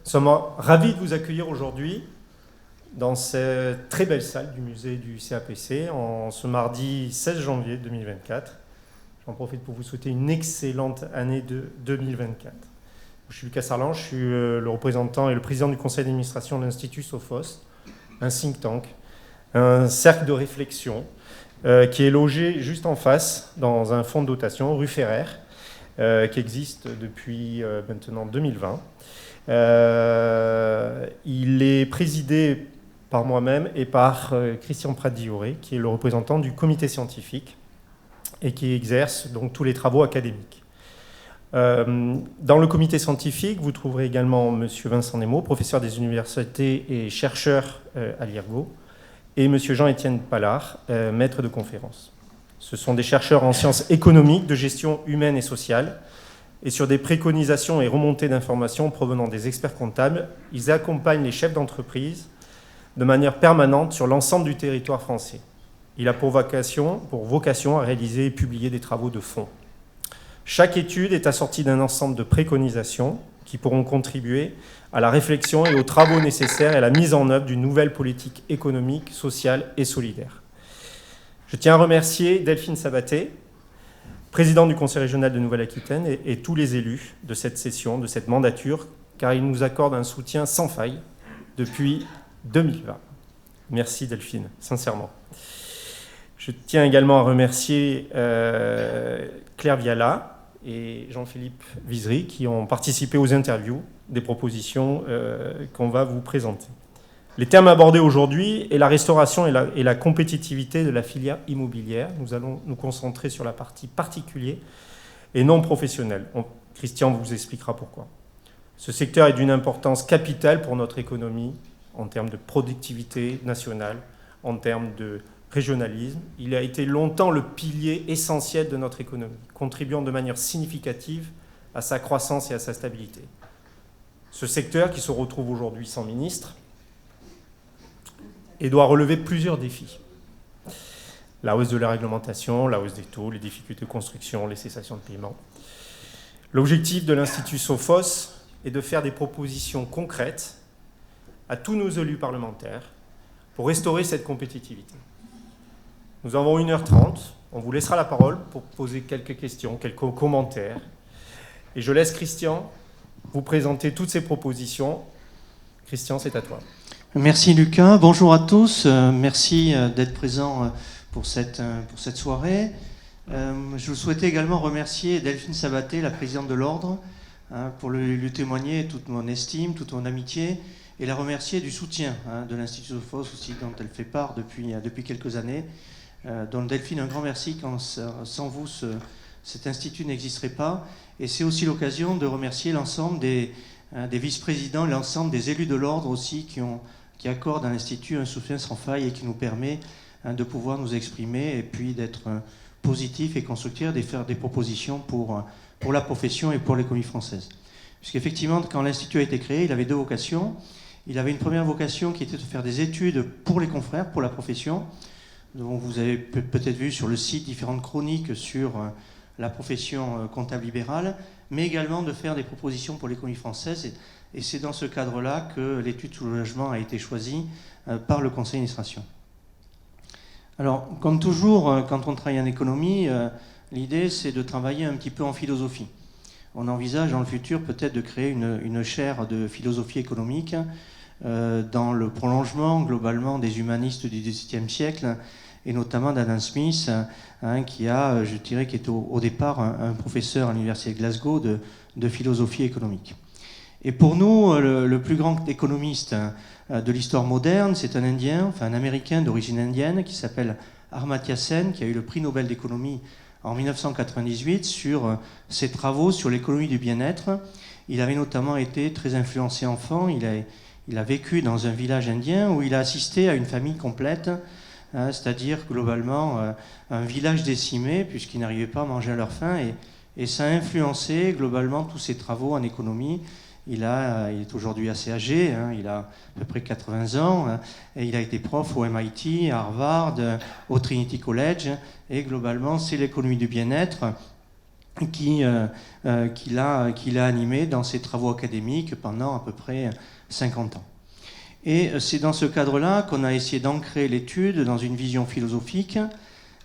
Nous sommes ravis de vous accueillir aujourd'hui dans cette très belle salle du musée du CAPC en ce mardi 16 janvier 2024. J'en profite pour vous souhaiter une excellente année de 2024. Je suis Lucas Sarlan, je suis le représentant et le président du conseil d'administration de l'Institut Sophos, un think tank, un cercle de réflexion qui est logé juste en face dans un fonds de dotation, rue Ferrer, qui existe depuis maintenant 2020. Il est présidé par moi-même et par Christian Prat-Dioré, qui est le représentant du comité scientifique et qui exerce donc tous les travaux académiques. Dans le comité scientifique, vous trouverez également M. Vincent Nemo, professeur des universités et chercheur à l'IRGO, et M. Jean-Étienne Pallard, maître de conférence. Ce sont des chercheurs en sciences économiques, de gestion humaine et sociale, et sur des préconisations et remontées d'informations provenant des experts comptables, ils accompagnent les chefs d'entreprise de manière permanente sur l'ensemble du territoire français. Il a pour vocation à réaliser et publier des travaux de fond. Chaque étude est assortie d'un ensemble de préconisations qui pourront contribuer à la réflexion et aux travaux nécessaires et à la mise en œuvre d'une nouvelle politique économique, sociale et solidaire. Je tiens à remercier Delphine Sabaté, président du Conseil régional de Nouvelle-Aquitaine, et tous les élus de cette session, de cette mandature, car ils nous accordent un soutien sans faille depuis 2020. Merci Delphine, sincèrement. Je tiens également à remercier Claire Viala et Jean-Philippe Vizery qui ont participé aux interviews des propositions qu'on va vous présenter. Les thèmes abordés aujourd'hui est la restauration et la compétitivité de la filière immobilière. Nous allons nous concentrer sur la partie particulière et non professionnelle. Christian vous expliquera pourquoi. Ce secteur est d'une importance capitale pour notre économie en termes de productivité nationale, en termes de régionalisme. Il a été longtemps le pilier essentiel de notre économie, contribuant de manière significative à sa croissance et à sa stabilité. Ce secteur qui se retrouve aujourd'hui sans ministre et doit relever plusieurs défis. La hausse de la réglementation, la hausse des taux, les difficultés de construction, les cessations de paiement. L'objectif de l'Institut Sophos est de faire des propositions concrètes à tous nos élus parlementaires pour restaurer cette compétitivité. Nous avons 1h30, on vous laissera la parole pour poser quelques questions, quelques commentaires. Et je laisse Christian vous présenter toutes ces propositions. Christian, c'est à toi. Merci Lucas, bonjour à tous, merci d'être présent pour cette soirée. Je souhaitais également remercier Delphine Sabaté, la présidente de l'Ordre, pour lui témoigner toute mon estime, toute mon amitié, et la remercier du soutien de l'Institut Sophos aussi, dont elle fait part depuis quelques années. Donc Delphine, un grand merci, quand sans vous cet institut n'existerait pas. Et c'est aussi l'occasion de remercier l'ensemble des vice-présidents, l'ensemble des élus de l'Ordre aussi qui accordent à l'Institut un soutien sans faille et qui nous permet de pouvoir nous exprimer et puis d'être positifs et constructifs, de faire des propositions pour la profession et pour l'économie française. Puisqu'effectivement, quand l'Institut a été créé, il avait deux vocations. Il avait une première vocation qui était de faire des études pour les confrères, pour la profession. Donc vous avez peut-être vu sur le site différentes chroniques sur la profession comptable libérale, mais également de faire des propositions pour l'économie française. Et c'est dans ce cadre-là que l'étude sous le logement a été choisie par le conseil d'administration. Alors, comme toujours, quand on travaille en économie, l'idée c'est de travailler un petit peu en philosophie. On envisage dans le futur peut-être de créer une chaire de philosophie économique dans le prolongement globalement des humanistes du XVIIe siècle et notamment d'Adam Smith, qui est au départ un professeur à l'université de Glasgow de philosophie économique. Et pour nous, le plus grand économiste de l'histoire moderne, c'est un Américain d'origine indienne qui s'appelle Amartya Sen, qui a eu le prix Nobel d'économie en 1998 sur ses travaux sur l'économie du bien-être. Il avait notamment été très influencé enfant. Il a vécu dans un village indien où il a assisté à une famille complète, c'est-à-dire globalement un village décimé puisqu'ils n'arrivaient pas à manger à leur faim, et ça a influencé globalement tous ses travaux en économie. Il est aujourd'hui assez âgé, il a à peu près 80 ans, et il a été prof au MIT, à Harvard, au Trinity College, et globalement c'est l'économie du bien-être qu'il a animé dans ses travaux académiques pendant à peu près 50 ans. Et c'est dans ce cadre-là qu'on a essayé d'ancrer l'étude dans une vision philosophique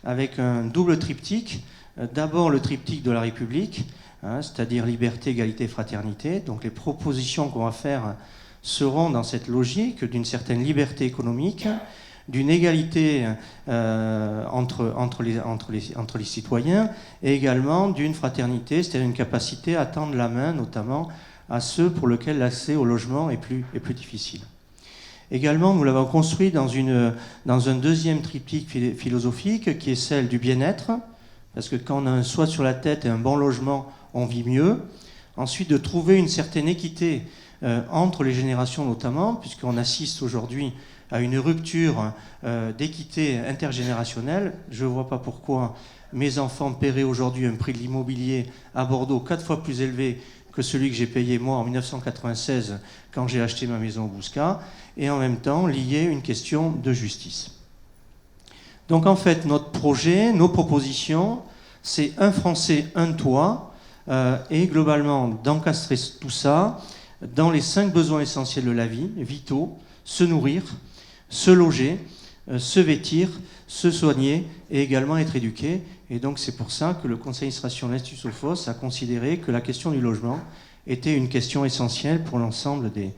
avec un double triptyque. D'abord le triptyque de la République, c'est-à-dire liberté, égalité, fraternité. Donc les propositions qu'on va faire seront dans cette logique d'une certaine liberté économique, d'une égalité entre les citoyens, et également d'une fraternité, c'est-à-dire une capacité à tendre la main, notamment à ceux pour lesquels l'accès au logement est plus difficile. Également, nous l'avons construit dans un deuxième triptyque philosophique qui est celle du bien-être, parce que quand on a un toit sur la tête et un bon logement, on vit mieux. Ensuite, de trouver une certaine équité entre les générations notamment, puisqu'on assiste aujourd'hui à une rupture d'équité intergénérationnelle. Je ne vois pas pourquoi mes enfants paieraient aujourd'hui un prix de l'immobilier à Bordeaux 4 fois plus élevé que celui que j'ai payé moi en 1996 quand j'ai acheté ma maison au Bouscat, et en même temps lier une question de justice. Donc en fait, notre projet, nos propositions, c'est un Français, un toit, et globalement d'encastrer tout ça dans les 5 besoins essentiels de la vie, vitaux: se nourrir, se loger, se vêtir, se soigner et également être éduqué. Et donc c'est pour ça que le conseil d'administration de l'Institut Sophos a considéré que la question du logement était une question essentielle pour l'ensemble des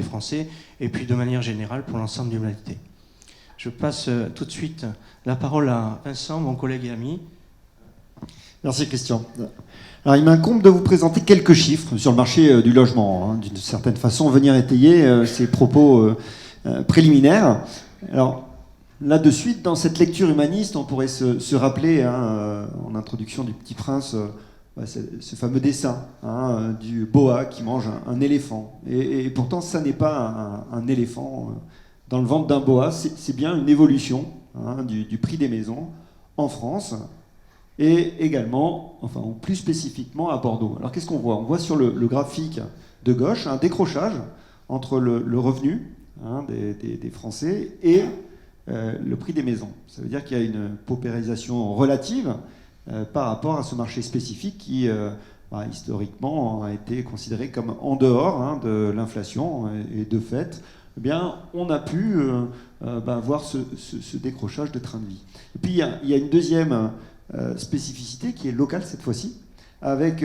Français et puis de manière générale pour l'ensemble de l'humanité. Je passe tout de suite la parole à Vincent, mon collègue et ami. Merci Christian. Alors, il m'incombe de vous présenter quelques chiffres sur le marché du logement, d'une certaine façon, venir étayer ces propos préliminaires. Alors, là de suite, dans cette lecture humaniste, on pourrait se rappeler, en introduction du Petit Prince, ce fameux dessin du boa qui mange un éléphant. Et pourtant, ça n'est pas un éléphant dans le ventre d'un boa, c'est bien une évolution du prix des maisons en France. Et également, enfin, ou plus spécifiquement à Bordeaux. Alors qu'est-ce qu'on voit ? On voit sur le graphique de gauche un décrochage entre le revenu des Français et le prix des maisons. Ça veut dire qu'il y a une paupérisation relative par rapport à ce marché spécifique qui, historiquement, a été considéré comme en dehors de l'inflation. Et de fait, eh bien, on a pu voir ce décrochage de train de vie. Et puis, il y a une deuxième spécificité qui est locale cette fois-ci, avec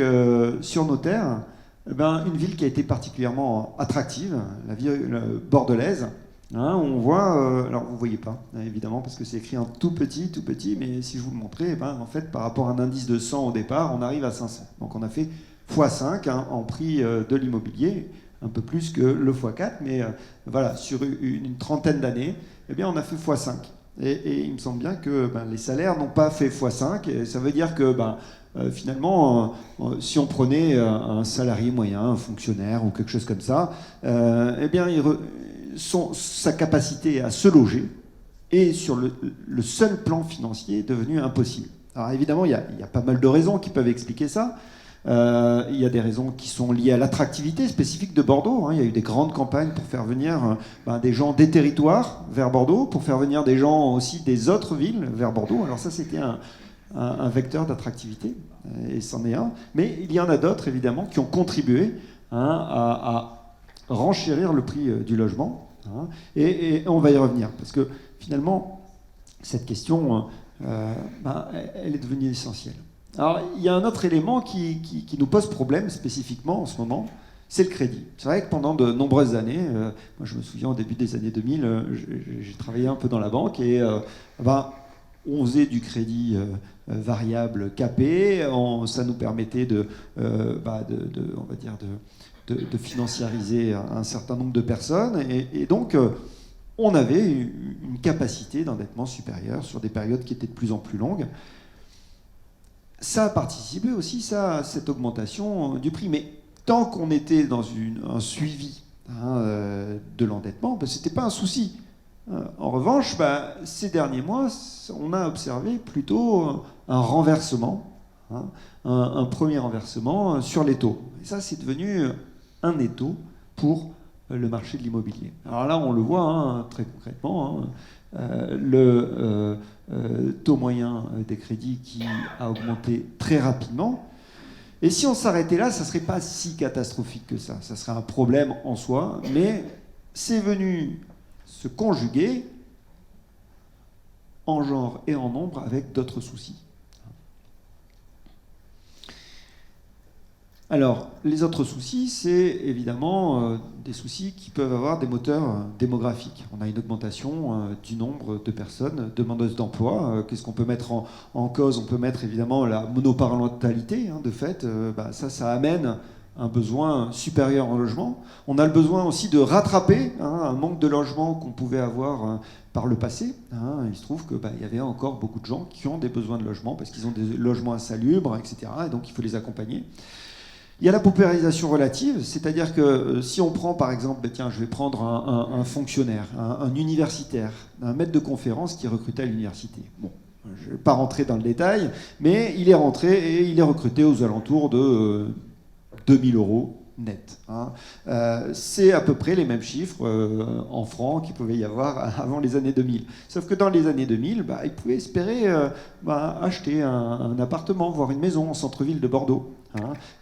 sur nos terres une ville qui a été particulièrement attractive, la ville bordelaise. On voit, alors vous ne voyez pas évidemment parce que c'est écrit en tout petit, mais si je vous le montrais, en fait par rapport à un indice de 100 au départ, on arrive à 500. Donc on a fait x5 en prix de l'immobilier, un peu plus que le x4, mais voilà, sur une trentaine d'années, eh bien on a fait x5. Et il me semble bien que les salaires n'ont pas fait x5. Et ça veut dire que finalement, si on prenait un salarié moyen, un fonctionnaire ou quelque chose comme ça, eh bien, sa capacité à se loger est sur le seul plan financier devenu impossible. Alors évidemment, il y a pas mal de raisons qui peuvent expliquer ça. Il y a des raisons qui sont liées à l'attractivité spécifique de Bordeaux. Il y a eu des grandes campagnes pour faire venir des gens des territoires vers Bordeaux, pour faire venir des gens aussi des autres villes vers Bordeaux. Alors ça, c'était un vecteur d'attractivité, et c'en est un. Mais il y en a d'autres, évidemment, qui ont contribué à renchérir le prix du logement. Et on va y revenir, parce que finalement, cette question, elle est devenue essentielle. Alors, il y a un autre élément qui nous pose problème spécifiquement en ce moment, c'est le crédit. C'est vrai que pendant de nombreuses années, moi je me souviens au début des années 2000, j'ai travaillé un peu dans la banque et on faisait du crédit variable capé, ça nous permettait de financiariser un certain nombre de personnes et donc on avait une capacité d'endettement supérieure sur des périodes qui étaient de plus en plus longues. Ça a participé aussi, à cette augmentation du prix. Mais tant qu'on était dans un suivi de l'endettement, ce n'était pas un souci. En revanche, ces derniers mois, on a observé plutôt un renversement, un premier renversement sur les taux. Et ça, c'est devenu un étau pour le marché de l'immobilier. Alors là, on le voit très concrètement. le taux moyen des crédits qui a augmenté très rapidement. Et si on s'arrêtait là, ça ne serait pas si catastrophique que ça. Ça serait un problème en soi, mais c'est venu se conjuguer en genre et en nombre avec d'autres soucis. Alors, les autres soucis, c'est évidemment des soucis qui peuvent avoir des moteurs démographiques. On a une augmentation du nombre de personnes demandeuses d'emploi. Qu'est-ce qu'on peut mettre en cause? On peut mettre évidemment la monoparentalité, de fait. Ça amène un besoin supérieur en logement. On a le besoin aussi de rattraper un manque de logement qu'on pouvait avoir par le passé. Il se trouve qu'il y avait encore beaucoup de gens qui ont des besoins de logement parce qu'ils ont des logements insalubres, etc. Et donc il faut les accompagner. Il y a la paupérisation relative, c'est-à-dire que si on prend par exemple, je vais prendre un fonctionnaire, un universitaire, un maître de conférence qui est recruté à l'université. Bon, je ne vais pas rentrer dans le détail, mais il est rentré et il est recruté aux alentours de 2000 € net. C'est à peu près les mêmes chiffres en francs qu'il pouvait y avoir avant les années 2000. Sauf que dans les années 2000, il pouvait espérer acheter un appartement, voire une maison en centre-ville de Bordeaux.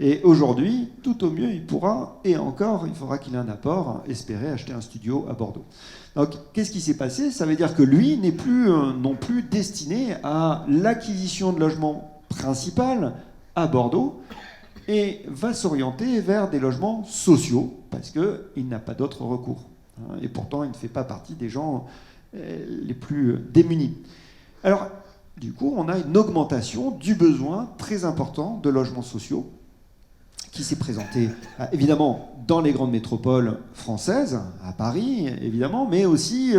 Et aujourd'hui, tout au mieux, il pourra, et encore, il faudra qu'il ait un apport, espérer acheter un studio à Bordeaux. Donc, qu'est-ce qui s'est passé? Ça veut dire que lui n'est plus non plus destiné à l'acquisition de logements principal à Bordeaux, et va s'orienter vers des logements sociaux, parce qu'il n'a pas d'autre recours. Et pourtant, il ne fait pas partie des gens les plus démunis. Alors, du coup, on a une augmentation du besoin très important de logements sociaux, qui s'est présenté évidemment dans les grandes métropoles françaises, à Paris évidemment, mais aussi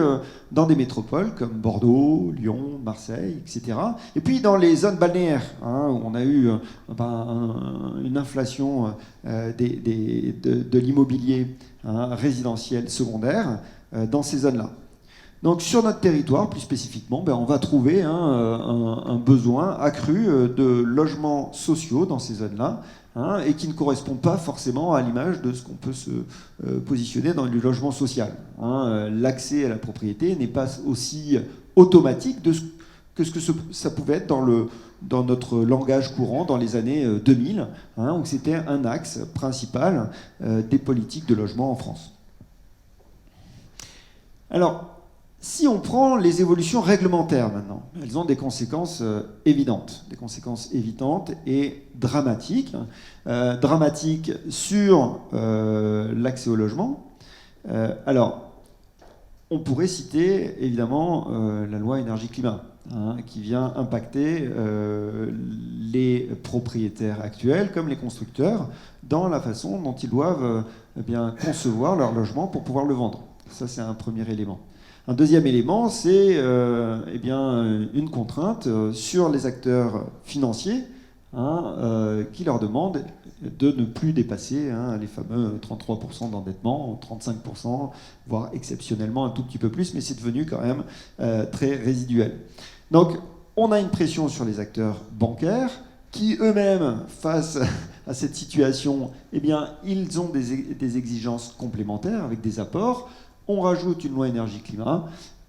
dans des métropoles comme Bordeaux, Lyon, Marseille, etc. Et puis dans les zones balnéaires, où on a eu une inflation de l'immobilier résidentiel secondaire dans ces zones-là. Donc sur notre territoire, plus spécifiquement, on va trouver un besoin accru de logements sociaux dans ces zones-là, et qui ne correspond pas forcément à l'image de ce qu'on peut se positionner dans le logement social. L'accès à la propriété n'est pas aussi automatique que ça pouvait être dans notre langage courant dans les années 2000, où c'était un axe principal des politiques de logement en France. Alors, si on prend les évolutions réglementaires maintenant, elles ont des conséquences évidentes et dramatiques. Dramatiques sur l'accès au logement. Alors, on pourrait citer évidemment la loi énergie-climat, qui vient impacter les propriétaires actuels comme les constructeurs dans la façon dont ils doivent concevoir leur logement pour pouvoir le vendre. Ça, c'est un premier élément. Un deuxième élément, c'est une contrainte sur les acteurs financiers qui leur demandent de ne plus dépasser les fameux 33% d'endettement, 35%, voire exceptionnellement un tout petit peu plus, mais c'est devenu quand même très résiduel. Donc, on a une pression sur les acteurs bancaires qui eux-mêmes, face à cette situation, ils ont des exigences complémentaires avec des apports. On rajoute une loi énergie-climat,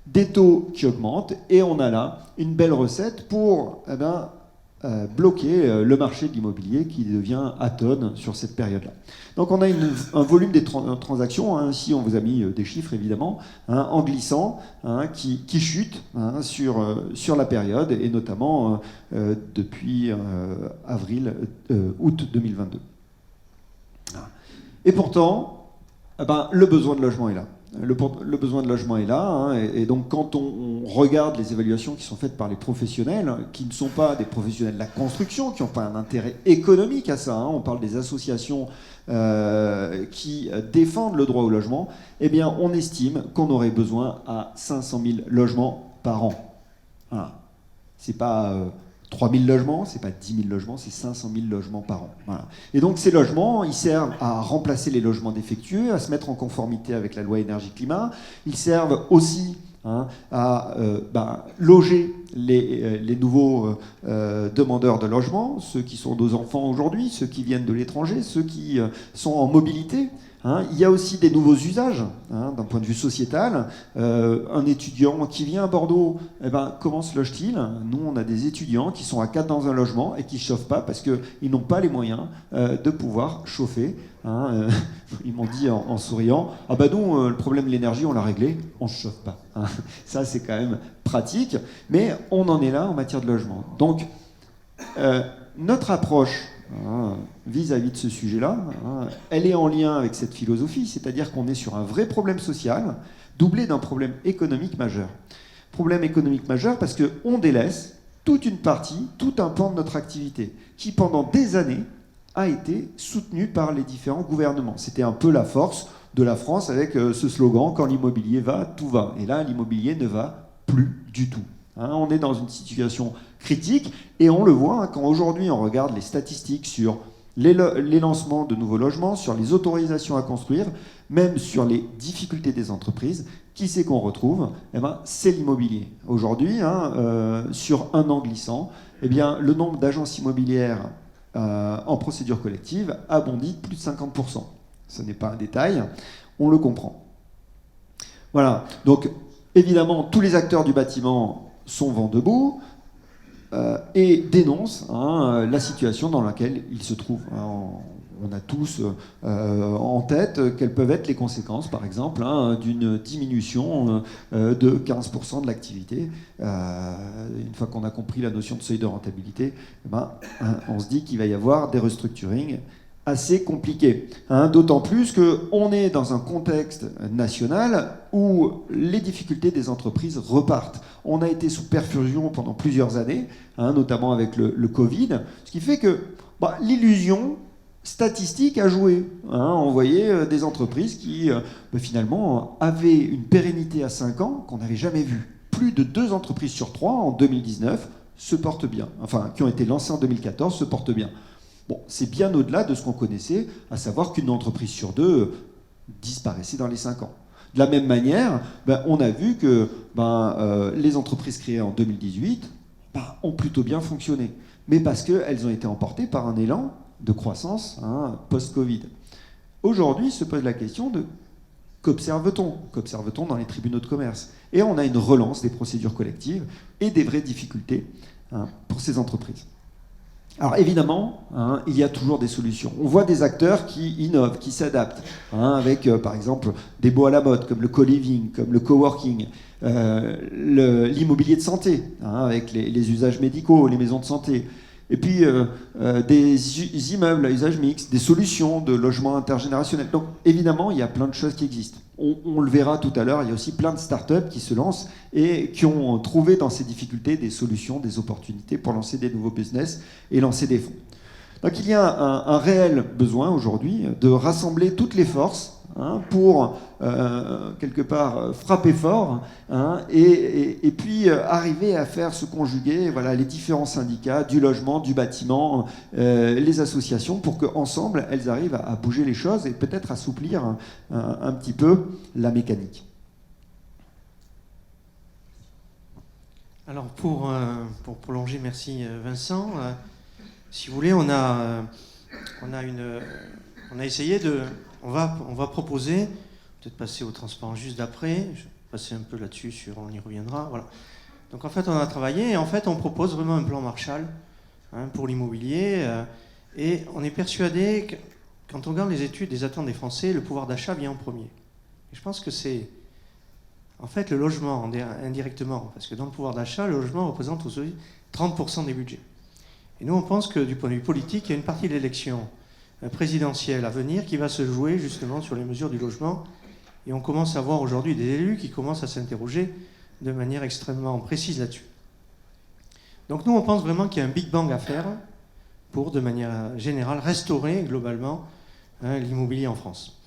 des taux qui augmentent, et on a là une belle recette pour bloquer le marché de l'immobilier qui devient atone sur cette période-là. Donc on a un volume des transactions, ici on vous a mis des chiffres évidemment, en glissant, qui chute sur la période, et notamment depuis août 2022. Et pourtant, le besoin de logement est là. Le besoin de logement est là, et donc quand on regarde les évaluations qui sont faites par les professionnels, qui ne sont pas des professionnels de la construction, qui n'ont pas un intérêt économique à ça, on parle des associations qui défendent le droit au logement, on estime qu'on aurait besoin à 500 000 logements par an. Voilà. C'est pas 3 000 logements, c'est pas 10 000 logements, c'est 500 000 logements par an. Voilà. Et donc ces logements, ils servent à remplacer les logements défectueux, à se mettre en conformité avec la loi énergie-climat. Ils servent aussi à loger les nouveaux demandeurs de logement, ceux qui sont nos enfants aujourd'hui, ceux qui viennent de l'étranger, ceux qui sont en mobilité. Il y a aussi des nouveaux usages d'un point de vue sociétal. Un étudiant qui vient à Bordeaux, comment se loge-t-il? Nous, on a des étudiants qui sont à 4 dans un logement et qui ne chauffent pas parce qu'ils n'ont pas les moyens de pouvoir chauffer. Ils m'ont dit en souriant, ah bah nous, le problème de l'énergie, on l'a réglé, on ne se chauffe pas. Ça, c'est quand même pratique, mais on en est là en matière de logement. Donc, notre approche vis-à-vis de ce sujet-là, elle est en lien avec cette philosophie, c'est-à-dire qu'on est sur un vrai problème social, doublé d'un problème économique majeur. Problème économique majeur parce qu'on délaisse toute une partie, tout un pan de notre activité, qui pendant des années a été soutenu par les différents gouvernements. C'était un peu la force de la France avec ce slogan « Quand l'immobilier va, tout va ». Et là, l'immobilier ne va plus du tout. On est dans une situation critique et on le voit quand aujourd'hui on regarde les statistiques sur les lancements de nouveaux logements, sur les autorisations à construire, même sur les difficultés des entreprises. Qui c'est qu'on retrouve? C'est l'immobilier. Aujourd'hui, sur un an glissant, le nombre d'agences immobilières en procédure collective a bondi de plus de 50%. Ce n'est pas un détail, on le comprend. Voilà, donc évidemment, tous les acteurs du bâtiment sont vent debout et dénoncent la situation dans laquelle ils se trouvent. On a tous en tête quelles peuvent être les conséquences, par exemple, d'une diminution de 15% de l'activité. Une fois qu'on a compris la notion de seuil de rentabilité, on se dit qu'il va y avoir des restructurings assez compliqué, d'autant plus qu'on est dans un contexte national où les difficultés des entreprises repartent. On a été sous perfusion pendant plusieurs années, notamment avec le Covid, ce qui fait que l'illusion statistique a joué. On voyait des entreprises qui finalement avaient une pérennité à 5 ans qu'on n'avait jamais vue. Plus de 2 entreprises sur 3 en 2019 se portent bien, enfin qui ont été lancées en 2014 se portent bien. Bon, c'est bien au-delà de ce qu'on connaissait, à savoir qu'une entreprise sur 2 disparaissait dans les 5 ans. De la même manière, on a vu que les entreprises créées en 2018 ont plutôt bien fonctionné, mais parce qu'elles ont été emportées par un élan de croissance post-Covid. Aujourd'hui, se pose la question de qu'observe-t-on? Qu'observe-t-on dans les tribunaux de commerce? Et on a une relance des procédures collectives et des vraies difficultés pour ces entreprises. Alors évidemment, il y a toujours des solutions. On voit des acteurs qui innovent, qui s'adaptent, avec par exemple des beaux à la mode, comme le co-living, comme le coworking, l'immobilier de santé, avec les usages médicaux, les maisons de santé, et puis des immeubles à usage mixte, des solutions de logement intergénérationnel. Donc évidemment, il y a plein de choses qui existent. On le verra tout à l'heure, il y a aussi plein de startups qui se lancent et qui ont trouvé dans ces difficultés des solutions, des opportunités pour lancer des nouveaux business et lancer des fonds. Donc il y a un réel besoin aujourd'hui de rassembler toutes les forces pour quelque part frapper fort et puis arriver à faire se conjuguer les différents syndicats du logement, du bâtiment, les associations pour qu'ensemble elles arrivent à bouger les choses et peut-être assouplir un petit peu la mécanique. Alors pour prolonger, merci Vincent. Si vous voulez, on a essayé de... On va proposer, peut-être passer au transparent juste d'après, je vais passer un peu là-dessus, on y reviendra. Voilà. Donc en fait, on a travaillé et en fait, on propose vraiment un plan Marshall pour l'immobilier. Et on est persuadé que quand on regarde les études des attentes des Français, le pouvoir d'achat vient en premier. Et je pense que c'est en fait le logement indirectement, parce que dans le pouvoir d'achat, le logement représente aujourd'hui 30% des budgets. Et nous, on pense que du point de vue politique, il y a une partie de l'élection présidentielle à venir qui va se jouer justement sur les mesures du logement. Et on commence à voir aujourd'hui des élus qui commencent à s'interroger de manière extrêmement précise là-dessus. Donc nous, on pense vraiment qu'il y a un Big Bang à faire pour, de manière générale, restaurer globalement l'immobilier en France.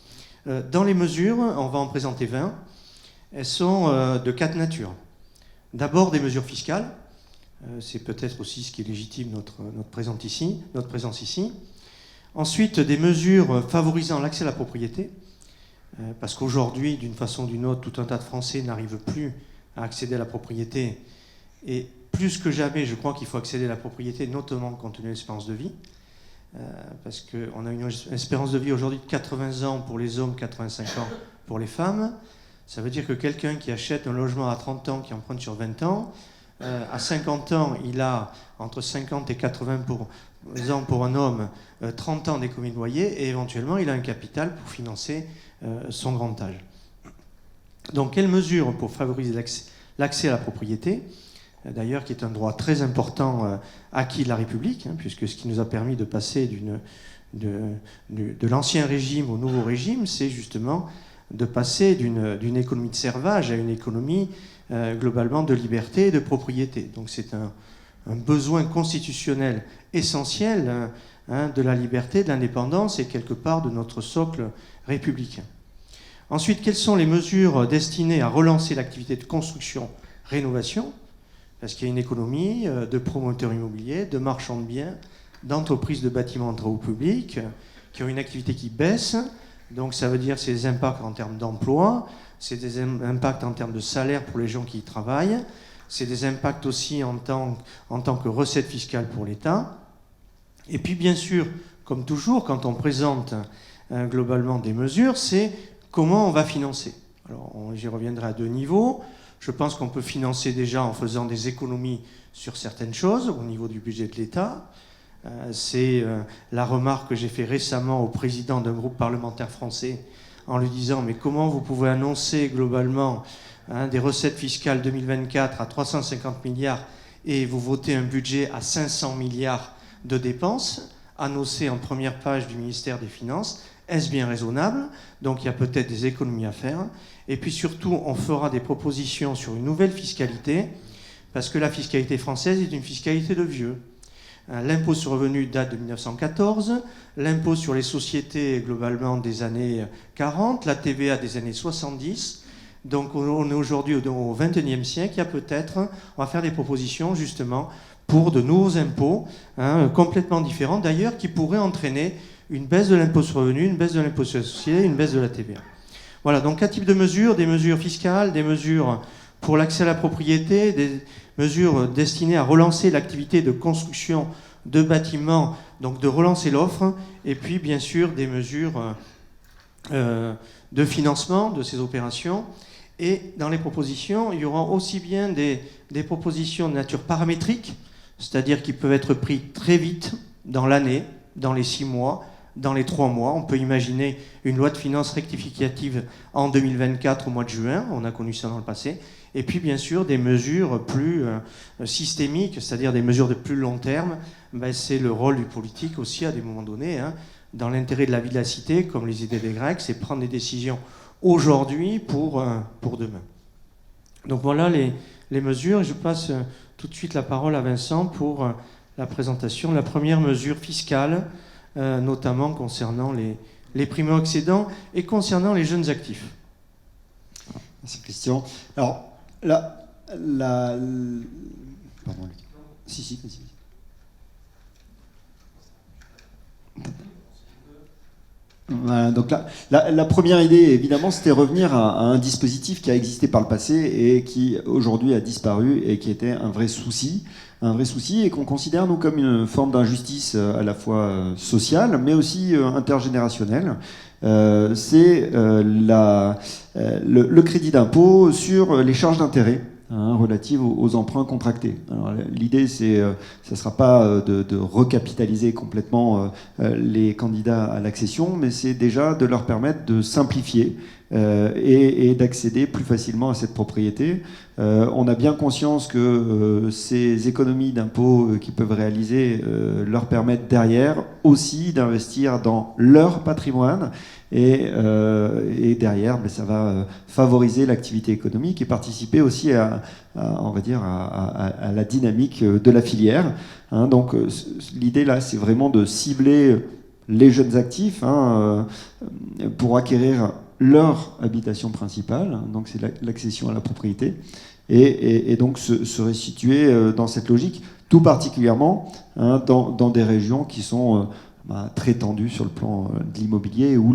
Dans les mesures, on va en présenter 20. Elles sont de 4 natures. D'abord, des mesures fiscales. C'est peut-être aussi ce qui légitime notre présence ici. Ensuite, des mesures favorisant l'accès à la propriété, parce qu'aujourd'hui, d'une façon ou d'une autre, tout un tas de Français n'arrivent plus à accéder à la propriété. Et plus que jamais, je crois qu'il faut accéder à la propriété, notamment compte tenu de l'espérance de vie. Parce qu'on a une espérance de vie aujourd'hui de 80 ans pour les hommes, 85 ans pour les femmes. Ça veut dire que quelqu'un qui achète un logement à 30 ans, qui emprunte sur 20 ans, à 50 ans, il a entre 50 et 80 ans pour un homme, 30 ans d'économie de loyer, et éventuellement, il a un capital pour financer son grand âge. Donc, quelles mesures pour favoriser l'accès à la propriété, d'ailleurs, qui est un droit très important acquis de la République, puisque ce qui nous a permis de passer de l'ancien régime au nouveau régime, c'est justement de passer d'une économie de servage à une économie globalement de liberté et de propriété. Donc c'est un besoin constitutionnel essentiel de la liberté, de l'indépendance et quelque part de notre socle républicain. Ensuite, quelles sont les mesures destinées à relancer l'activité de construction-rénovation ? Parce qu'il y a une économie de promoteurs immobiliers, de marchands de biens, d'entreprises de bâtiments de travaux publics qui ont une activité qui baisse. Donc ça veut dire c'est des impacts en termes d'emploi, c'est des impacts en termes de salaire pour les gens qui y travaillent, c'est des impacts aussi en tant que recette fiscale pour l'État. Et puis bien sûr, comme toujours, quand on présente globalement des mesures, c'est comment on va financer. Alors j'y reviendrai à deux niveaux. Je pense qu'on peut financer déjà en faisant des économies sur certaines choses au niveau du budget de l'État. C'est la remarque que j'ai fait récemment au président d'un groupe parlementaire français en lui disant « Mais comment vous pouvez annoncer globalement des recettes fiscales 2024 à 350 milliards et vous votez un budget à 500 milliards de dépenses annoncé en première page du ministère des Finances? Est-ce bien raisonnable ?» Donc il y a peut-être des économies à faire. Et puis surtout, on fera des propositions sur une nouvelle fiscalité, parce que la fiscalité française est une fiscalité de vieux. L'impôt sur le revenu date de 1914, l'impôt sur les sociétés globalement des années 40, la TVA des années 70. Donc on est aujourd'hui au XXIe siècle, il y a peut-être, on va faire des propositions justement pour de nouveaux impôts, complètement différents d'ailleurs, qui pourraient entraîner une baisse de l'impôt sur le revenu, une baisse de l'impôt sur les sociétés, une baisse de la TVA. Voilà, donc 4 types de mesures, des mesures fiscales, des mesures pour l'accès à la propriété, des mesures destinées à relancer l'activité de construction de bâtiments, donc de relancer l'offre, et puis bien sûr des mesures de financement de ces opérations. Et dans les propositions, il y aura aussi bien des propositions de nature paramétrique, c'est-à-dire qui peuvent être prises très vite dans l'année, dans les 6 mois, dans les 3 mois. On peut imaginer une loi de finances rectificative en 2024 au mois de juin, on a connu ça dans le passé. Et puis bien sûr des mesures plus systémiques, c'est-à-dire des mesures de plus long terme. C'est le rôle du politique aussi à des moments donnés, dans l'intérêt de la vie de la cité, comme les idées des Grecs, c'est prendre des décisions aujourd'hui pour demain. Donc voilà les mesures. Je passe tout de suite la parole à Vincent pour la présentation de la première mesure fiscale, notamment concernant les primo-accédants et concernant les jeunes actifs. Merci Christian. Alors, pardon, Luc. Si, vas-y. Voilà, donc la première idée, évidemment, c'était revenir à un dispositif qui a existé par le passé et qui, aujourd'hui, a disparu et qui était un vrai souci et qu'on considère, nous, comme une forme d'injustice à la fois sociale, mais aussi intergénérationnelle. C'est le crédit d'impôt sur les charges d'intérêt relatives aux emprunts contractés. Alors, l'idée, ça ne sera pas de recapitaliser complètement les candidats à l'accession, mais c'est déjà de leur permettre de simplifier et d'accéder plus facilement à cette propriété. On a bien conscience que ces économies d'impôts qu'ils peuvent réaliser leur permettent derrière aussi d'investir dans leur patrimoine et derrière, ça va favoriser l'activité économique et participer aussi à la dynamique de la filière. Donc l'idée là, c'est vraiment de cibler les jeunes actifs pour acquérir leur habitation principale, donc c'est l'accession à la propriété, et donc se resituer dans cette logique, tout particulièrement dans des régions qui sont très tendues sur le plan de l'immobilier, où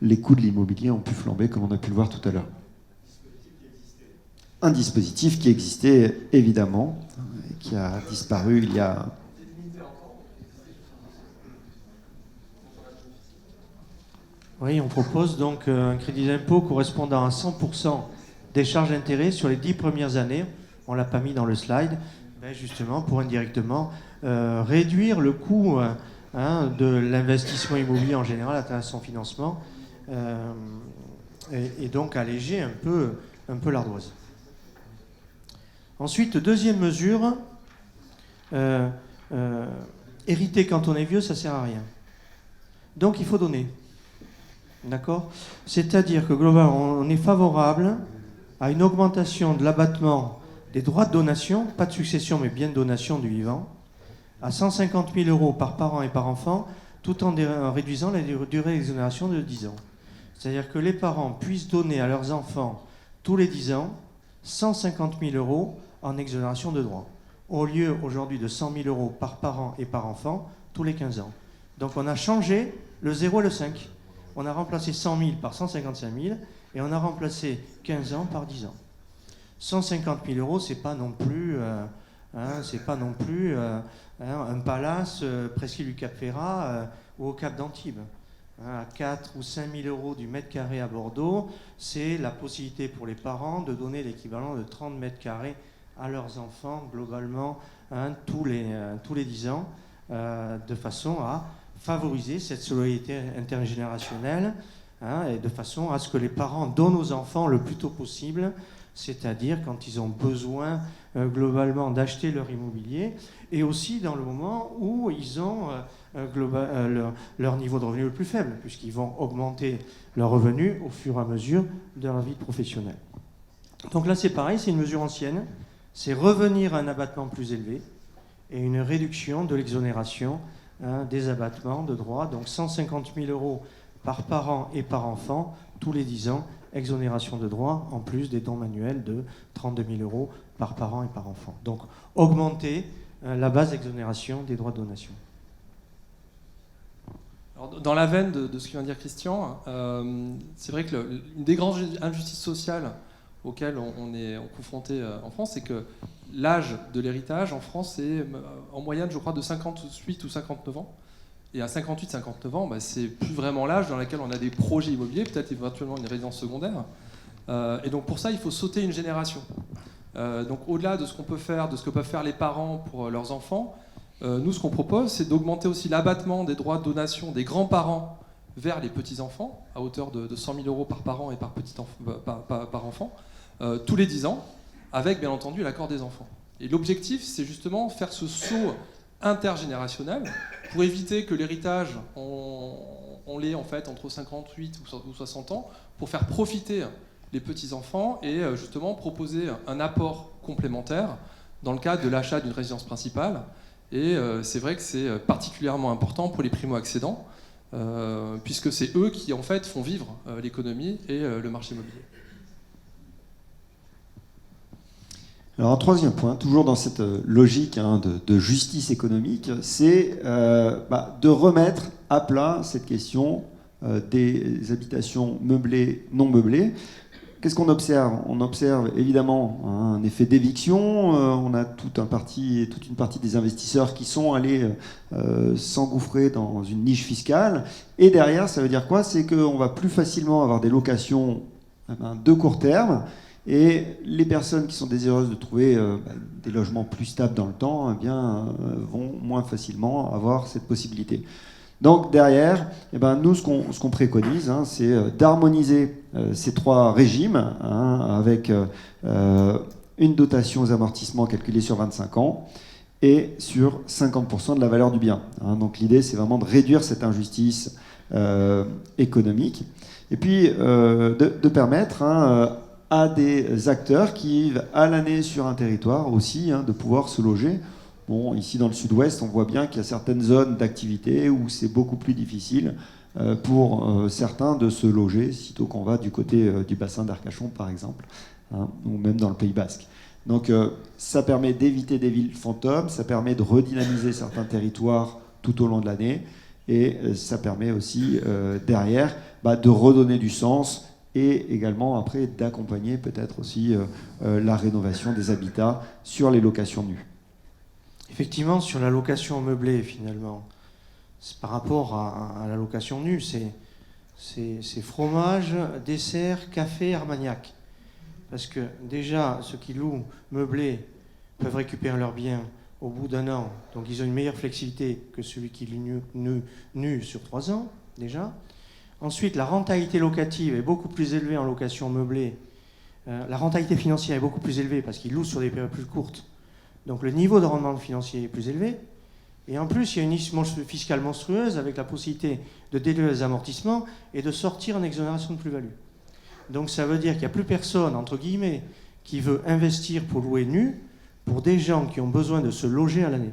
les coûts de l'immobilier ont pu flamber, comme on a pu le voir tout à l'heure. un dispositif qui existait évidemment, et qui a disparu il y a... Oui, on propose donc un crédit d'impôt correspondant à 100% des charges d'intérêt sur les 10 premières années. On ne l'a pas mis dans le slide, mais justement pour indirectement réduire le coût de l'investissement immobilier en général à travers son financement et donc alléger un peu l'ardoise. Ensuite, deuxième mesure, hériter quand on est vieux, ça ne sert à rien. Donc il faut donner. D'accord ? C'est-à-dire que globalement, on est favorable à une augmentation de l'abattement des droits de donation, pas de succession mais bien de donation du vivant, à 150 000 € par parent et par enfant, tout en réduisant la durée d'exonération de 10 ans. C'est-à-dire que les parents puissent donner à leurs enfants tous les 10 ans 150 000 € en exonération de droits, au lieu aujourd'hui de 100 000 € par parent et par enfant tous les 15 ans. Donc on a changé le 0 et le 5. On a remplacé 100 000 par 155 000 et on a remplacé 15 ans par 10 ans. 150 000 €, c'est pas non plus, un palace presqu'île du Cap Ferrat ou au Cap d'Antibes. À 4 ou 5 000 € du mètre carré à Bordeaux, c'est la possibilité pour les parents de donner l'équivalent de 30 mètres carrés à leurs enfants globalement tous les 10 ans, de façon à favoriser cette solidarité intergénérationnelle et de façon à ce que les parents donnent aux enfants le plus tôt possible, c'est-à-dire quand ils ont besoin globalement d'acheter leur immobilier et aussi dans le moment où ils ont leur niveau de revenu le plus faible, puisqu'ils vont augmenter leurs revenus au fur et à mesure de leur vie professionnelle. Donc là c'est pareil, c'est une mesure ancienne, c'est revenir à un abattement plus élevé et une réduction de l'exonération des abattements de droits, donc 150 000 € par parent et par enfant, tous les 10 ans, exonération de droits, en plus des dons manuels de 32 000 € par parent et par enfant. Donc augmenter la base d'exonération des droits de donation. Alors, dans la veine de ce que vient de dire Christian, c'est vrai que une des grandes injustices sociales auxquelles on est confronté en France, c'est que l'âge de l'héritage en France est en moyenne, je crois, de 58 ou 59 ans. Et à 58-59 ans, c'est plus vraiment l'âge dans lequel on a des projets immobiliers, peut-être éventuellement une résidence secondaire. Et donc pour ça, il faut sauter une génération. Donc au-delà de ce qu'on peut faire, de ce que peuvent faire les parents pour leurs enfants, nous, ce qu'on propose, c'est d'augmenter aussi l'abattement des droits de donation des grands-parents vers les petits-enfants, à hauteur de 100 000 € par parent et par enfant, tous les 10 ans, avec bien entendu l'accord des enfants. Et l'objectif, c'est justement faire ce saut intergénérationnel pour éviter que l'héritage, on l'ait en fait entre 58 ou 60 ans, pour faire profiter les petits-enfants et justement proposer un apport complémentaire dans le cadre de l'achat d'une résidence principale. Et c'est vrai que c'est particulièrement important pour les primo-accédants, puisque c'est eux qui en fait font vivre l'économie et le marché immobilier. Alors un troisième point, toujours dans cette logique de justice économique, c'est de remettre à plat cette question des habitations meublées, non meublées. Qu'est-ce qu'on observe ? On observe évidemment un effet d'éviction. On a toute une partie des investisseurs qui sont allés s'engouffrer dans une niche fiscale. Et derrière, ça veut dire quoi ? C'est qu'on va plus facilement avoir des locations de court terme. Et les personnes qui sont désireuses de trouver des logements plus stables dans le temps vont moins facilement avoir cette possibilité. Donc derrière, nous, ce qu'on préconise, c'est d'harmoniser ces trois régimes avec une dotation aux amortissements calculée sur 25 ans et sur 50% de la valeur du bien. Donc l'idée, c'est vraiment de réduire cette injustice économique et puis de permettre à des acteurs qui vivent à l'année sur un territoire aussi de pouvoir se loger. Bon, ici dans le sud-ouest, on voit bien qu'il y a certaines zones d'activité où c'est beaucoup plus difficile pour certains de se loger, sitôt qu'on va du côté du bassin d'Arcachon par exemple, ou même dans le Pays Basque. Donc ça permet d'éviter des villes fantômes, ça permet de redynamiser certains territoires tout au long de l'année, et ça permet aussi derrière de redonner du sens et également après d'accompagner peut-être aussi la rénovation des habitats sur les locations nues. Effectivement, sur la location meublée, finalement, c'est par rapport à la location nue, c'est fromage, dessert, café, Armagnac. Parce que déjà, ceux qui louent meublé peuvent récupérer leurs biens au bout d'un an, donc ils ont une meilleure flexibilité que celui qui loue nu sur 3 ans, déjà. Ensuite, la rentabilité locative est beaucoup plus élevée en location meublée. La rentabilité financière est beaucoup plus élevée parce qu'ils louent sur des périodes plus courtes. Donc le niveau de rendement financier est plus élevé. Et en plus, il y a une niche fiscale monstrueuse avec la possibilité de déduire les amortissements et de sortir en exonération de plus-value. Donc ça veut dire qu'il n'y a plus personne, entre guillemets, qui veut investir pour louer nu pour des gens qui ont besoin de se loger à l'année.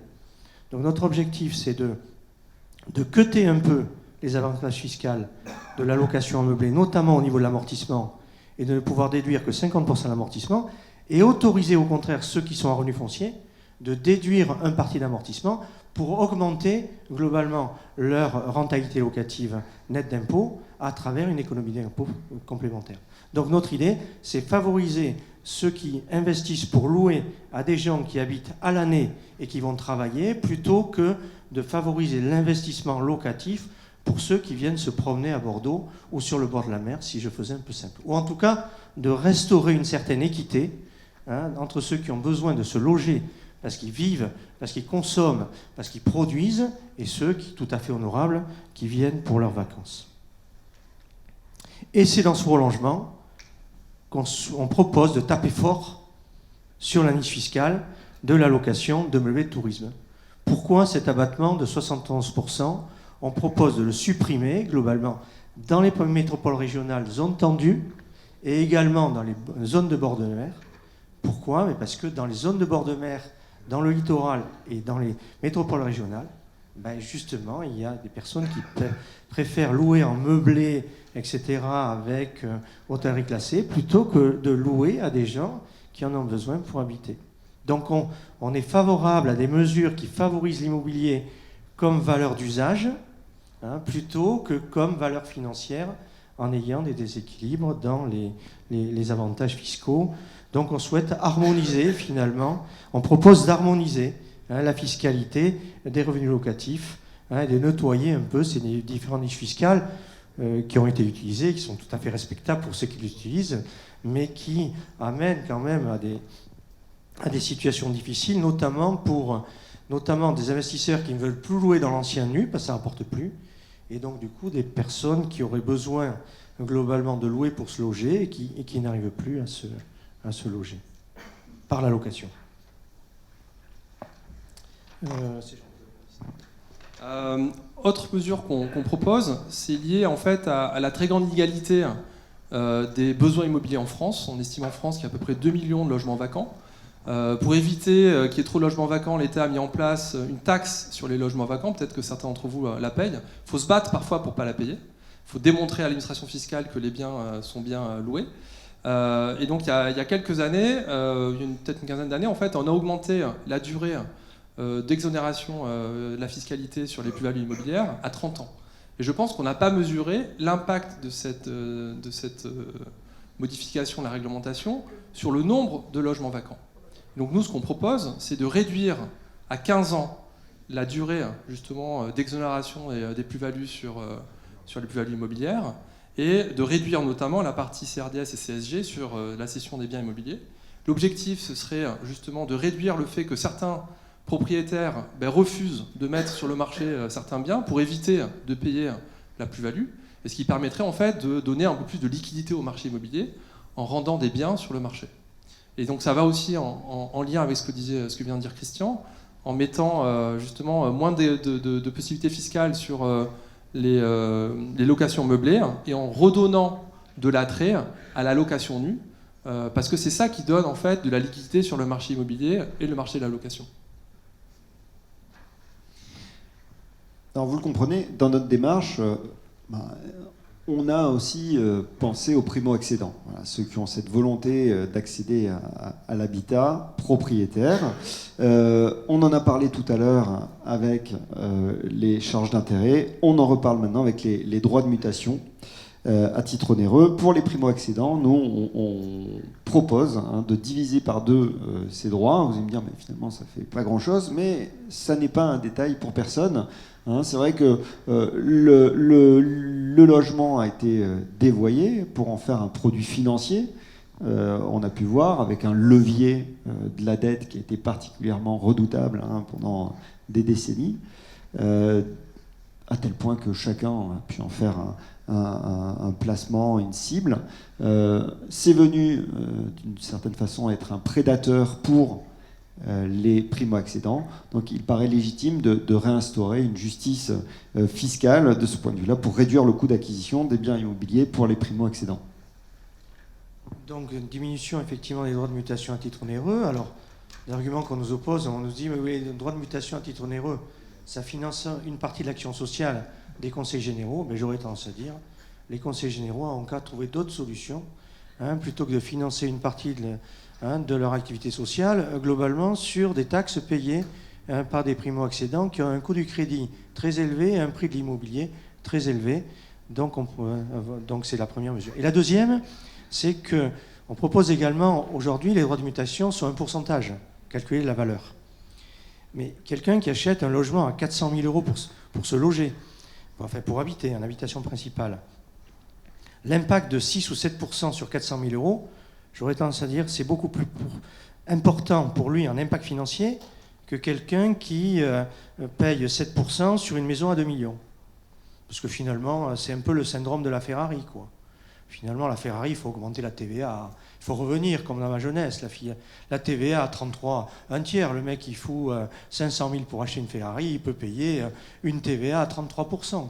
Donc notre objectif, c'est de cutter un peu les avantages fiscaux de la location meublée, notamment au niveau de l'amortissement, et de ne pouvoir déduire que 50% de l'amortissement, et autoriser au contraire ceux qui sont en revenu foncier de déduire un parti d'amortissement pour augmenter globalement leur rentabilité locative nette d'impôts à travers une économie d'impôts complémentaire. Donc notre idée, c'est favoriser ceux qui investissent pour louer à des gens qui habitent à l'année et qui vont travailler, plutôt que de favoriser l'investissement locatif pour ceux qui viennent se promener à Bordeaux ou sur le bord de la mer, si je faisais un peu simple. Ou en tout cas, de restaurer une certaine équité entre ceux qui ont besoin de se loger parce qu'ils vivent, parce qu'ils consomment, parce qu'ils produisent, et ceux qui, tout à fait honorables, qui viennent pour leurs vacances. Et c'est dans ce prolongement qu'on propose de taper fort sur la niche fiscale de la location de meublés de tourisme. Pourquoi cet abattement de 71% ? On propose de le supprimer globalement dans les métropoles régionales, zones tendues, et également dans les zones de bord de mer. Pourquoi ? Mais parce que dans les zones de bord de mer, dans le littoral et dans les métropoles régionales, justement, il y a des personnes qui préfèrent louer en meublé, etc., avec hôtellerie classée, plutôt que de louer à des gens qui en ont besoin pour habiter. Donc on est favorable à des mesures qui favorisent l'immobilier comme valeur d'usage, plutôt que comme valeur financière, en ayant des déséquilibres dans les avantages fiscaux. Donc on souhaite harmoniser finalement, on propose d'harmoniser la fiscalité des revenus locatifs, de nettoyer un peu ces différentes niches fiscales qui ont été utilisées, qui sont tout à fait respectables pour ceux qui l'utilisent, mais qui amènent quand même à des situations difficiles, notamment des investisseurs qui ne veulent plus louer dans l'ancien nu, parce que ça n'apporte plus, et donc du coup des personnes qui auraient besoin globalement de louer pour se loger et qui n'arrivent plus à se loger par la location. Autre mesure qu'on propose, c'est lié en fait à la très grande inégalité des besoins immobiliers en France. On estime en France qu'il y a à peu près 2 millions de logements vacants. Pour éviter qu'il y ait trop de logements vacants, l'État a mis en place une taxe sur les logements vacants. Peut-être que certains d'entre vous la payent. Il faut se battre parfois pour ne pas la payer. Il faut démontrer à l'administration fiscale que les biens sont bien loués. Et donc il y a quelques années, peut-être une quinzaine d'années, en fait, on a augmenté la durée d'exonération de la fiscalité sur les plus-values immobilières à 30 ans. Et je pense qu'on n'a pas mesuré l'impact de cette modification de la réglementation sur le nombre de logements vacants. Donc nous, ce qu'on propose, c'est de réduire à 15 ans la durée justement d'exonération des plus-values sur les plus-values immobilières, et de réduire notamment la partie CRDS et CSG sur la cession des biens immobiliers. L'objectif, ce serait justement de réduire le fait que certains propriétaires refusent de mettre sur le marché certains biens pour éviter de payer la plus-value, et ce qui permettrait en fait de donner un peu plus de liquidité au marché immobilier en rendant des biens sur le marché. Et donc ça va aussi en lien avec ce que vient de dire Christian, en mettant justement moins de possibilités fiscales sur les locations meublées et en redonnant de l'attrait à la location nue, parce que c'est ça qui donne en fait de la liquidité sur le marché immobilier et le marché de la location. Alors vous le comprenez, dans notre démarche, on a aussi pensé aux primo-accédants, voilà, ceux qui ont cette volonté d'accéder à l'habitat propriétaire. On en a parlé tout à l'heure avec les charges d'intérêt, on en reparle maintenant avec les droits de mutation. à titre onéreux. Pour les primo-accédants, nous, on propose de diviser par 2 ces droits. Vous allez me dire, mais finalement, ça fait pas grand-chose, mais ça n'est pas un détail pour personne. C'est vrai que le logement a été dévoyé pour en faire un produit financier. On a pu voir avec un levier de la dette qui a été particulièrement redoutable pendant des décennies, à tel point que chacun a pu en faire un placement, une cible. C'est venu d'une certaine façon être un prédateur pour les primo-accédants. Donc il paraît légitime de réinstaurer une justice fiscale de ce point de vue-là pour réduire le coût d'acquisition des biens immobiliers pour les primo-accédants. Donc une diminution effectivement des droits de mutation à titre onéreux. Alors l'argument qu'on nous oppose, on nous dit mais oui, les droits de mutation à titre onéreux, ça finance une partie de l'action sociale des conseils généraux. Mais j'aurais tendance à dire les conseils généraux ont en cas trouvé d'autres solutions, plutôt que de financer une partie de leur activité sociale, globalement sur des taxes payées par des primo-accédants qui ont un coût du crédit très élevé et un prix de l'immobilier très élevé. Donc c'est la première mesure. Et la deuxième, c'est qu'on propose également, aujourd'hui, les droits de mutation sont un pourcentage calculé de la valeur. Mais quelqu'un qui achète un logement à 400 000 euros pour se loger, enfin pour habiter, en habitation principale, l'impact de 6 ou 7% sur 400 000 euros, j'aurais tendance à dire c'est beaucoup plus important pour lui en impact financier que quelqu'un qui paye 7% sur une maison à 2 millions. Parce que finalement, c'est un peu le syndrome de la Ferrari, quoi. Finalement, la Ferrari, il faut augmenter la TVA. Il faut revenir, comme dans ma jeunesse, la TVA à 33, un tiers. Le mec, il fout 500 000 pour acheter une Ferrari, il peut payer une TVA à 33%.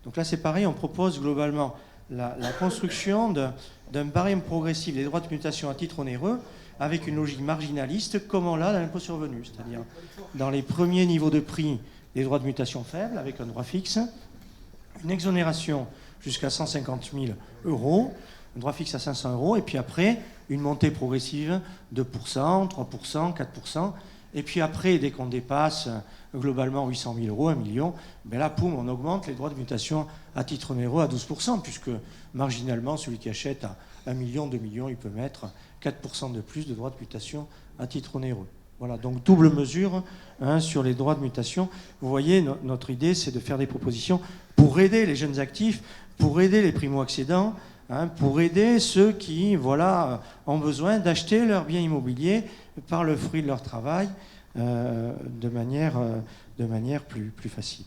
Donc là, c'est pareil, on propose globalement la construction d'un barème progressif des droits de mutation à titre onéreux avec une logique marginaliste, comme on l'a dans l'impôt sur le revenu. C'est-à-dire dans les premiers niveaux de prix des droits de mutation faibles, avec un droit fixe, une exonération jusqu'à 150 000 euros, un droit fixe à 500 euros, et puis après, une montée progressive de 2%, 3%, 4%, et puis après, dès qu'on dépasse globalement 800 000 euros, 1 million, ben là, poum, on augmente les droits de mutation à titre onéreux à 12%, puisque marginalement, celui qui achète à 1 million, 2 millions, il peut mettre 4% de plus de droits de mutation à titre onéreux. Voilà, donc double mesure sur les droits de mutation. Vous voyez, notre idée, c'est de faire des propositions pour aider les jeunes actifs, pour aider les primo-accédants, pour aider ceux qui ont besoin d'acheter leur bien immobilier par le fruit de leur travail de manière plus facile.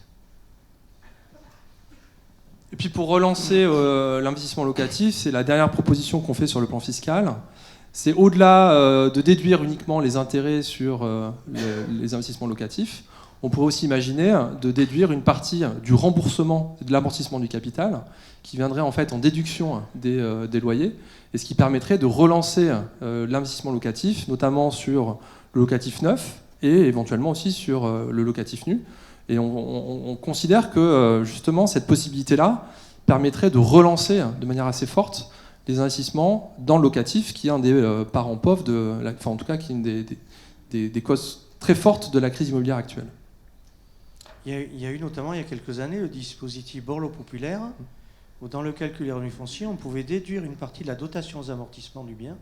Et puis pour relancer l'investissement locatif, c'est la dernière proposition qu'on fait sur le plan fiscal. C'est au-delà de déduire uniquement les intérêts sur les investissements locatifs, on pourrait aussi imaginer de déduire une partie du remboursement de l'amortissement du capital qui viendrait en fait en déduction des loyers, et ce qui permettrait de relancer l'investissement locatif, notamment sur le locatif neuf et éventuellement aussi sur le locatif nu. Et on considère que justement cette possibilité-là permettrait de relancer de manière assez forte les investissements dans le locatif, qui est un des parents pauvres, en tout cas qui est une des causes très fortes de la crise immobilière actuelle. Il y a eu notamment il y a quelques années le dispositif Borloo Populaire, où dans le calcul des revenus fonciers, on pouvait déduire une partie de la dotation aux amortissements du bien,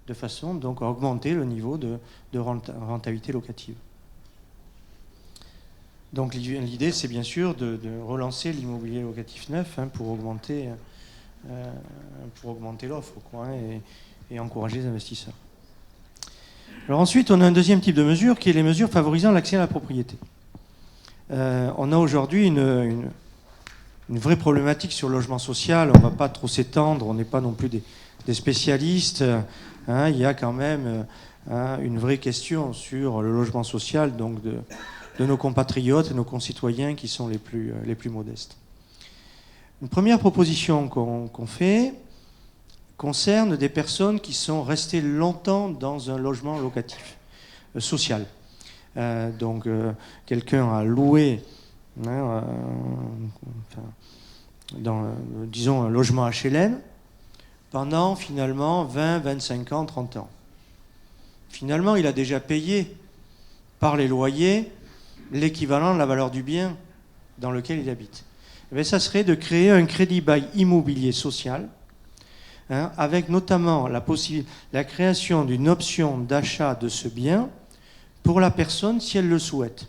de façon donc à augmenter le niveau de rentabilité locative. Donc l'idée, c'est bien sûr de relancer l'immobilier locatif neuf pour augmenter l'offre et encourager les investisseurs. Alors ensuite, on a un deuxième type de mesure qui est les mesures favorisant l'accès à la propriété. On a aujourd'hui une vraie problématique sur le logement social. On ne va pas trop s'étendre, on n'est pas non plus des spécialistes. Il y a quand même une vraie question sur le logement social donc de nos compatriotes et nos concitoyens qui sont les plus modestes. Une première proposition qu'on fait concerne des personnes qui sont restées longtemps dans un logement locatif, social. Donc quelqu'un a loué disons un logement HLM pendant finalement 20, 25 ans, 30 ans. Finalement, il a déjà payé par les loyers l'équivalent de la valeur du bien dans lequel il habite. Eh bien, ça serait de créer un crédit bail immobilier social, hein, avec notamment la création d'une option d'achat de ce bien pour la personne si elle le souhaite.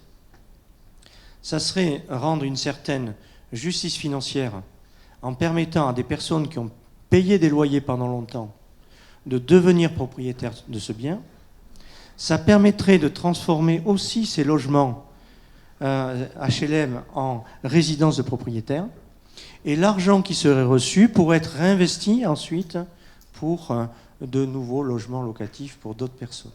Ça serait rendre une certaine justice financière en permettant à des personnes qui ont payé des loyers pendant longtemps de devenir propriétaires de ce bien. Ça permettrait de transformer aussi ces logements HLM en résidence de propriétaires. Et l'argent qui serait reçu pourrait être réinvesti ensuite pour de nouveaux logements locatifs pour d'autres personnes.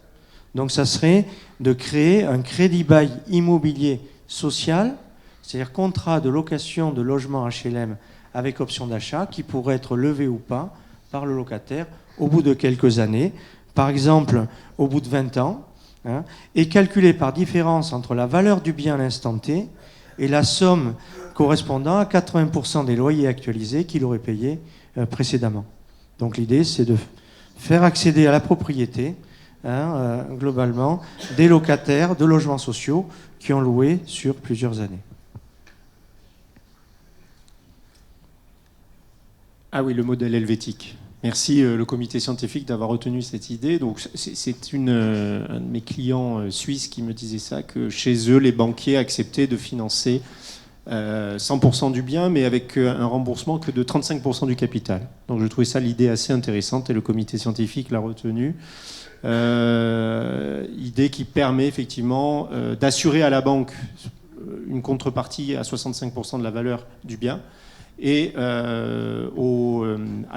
Donc ça serait de créer un crédit bail immobilier social, c'est-à-dire contrat de location de logements HLM avec option d'achat qui pourrait être levé ou pas par le locataire au bout de quelques années, par exemple au bout de 20 ans, hein, et calculé par différence entre la valeur du bien à l'instant T et la somme correspondant à 80% des loyers actualisés qu'il aurait payés précédemment. Donc l'idée, c'est de faire accéder à la propriété, hein, globalement, des locataires de logements sociaux qui ont loué sur plusieurs années. Ah oui, le modèle helvétique. Merci le comité scientifique d'avoir retenu cette idée. Donc c'est un de mes clients suisses qui me disait ça, que chez eux, les banquiers acceptaient de financer 100% du bien, mais avec un remboursement que de 35% du capital. Donc je trouvais ça l'idée assez intéressante et le comité scientifique l'a retenu. Idée qui permet effectivement d'assurer à la banque une contrepartie à 65% de la valeur du bien et à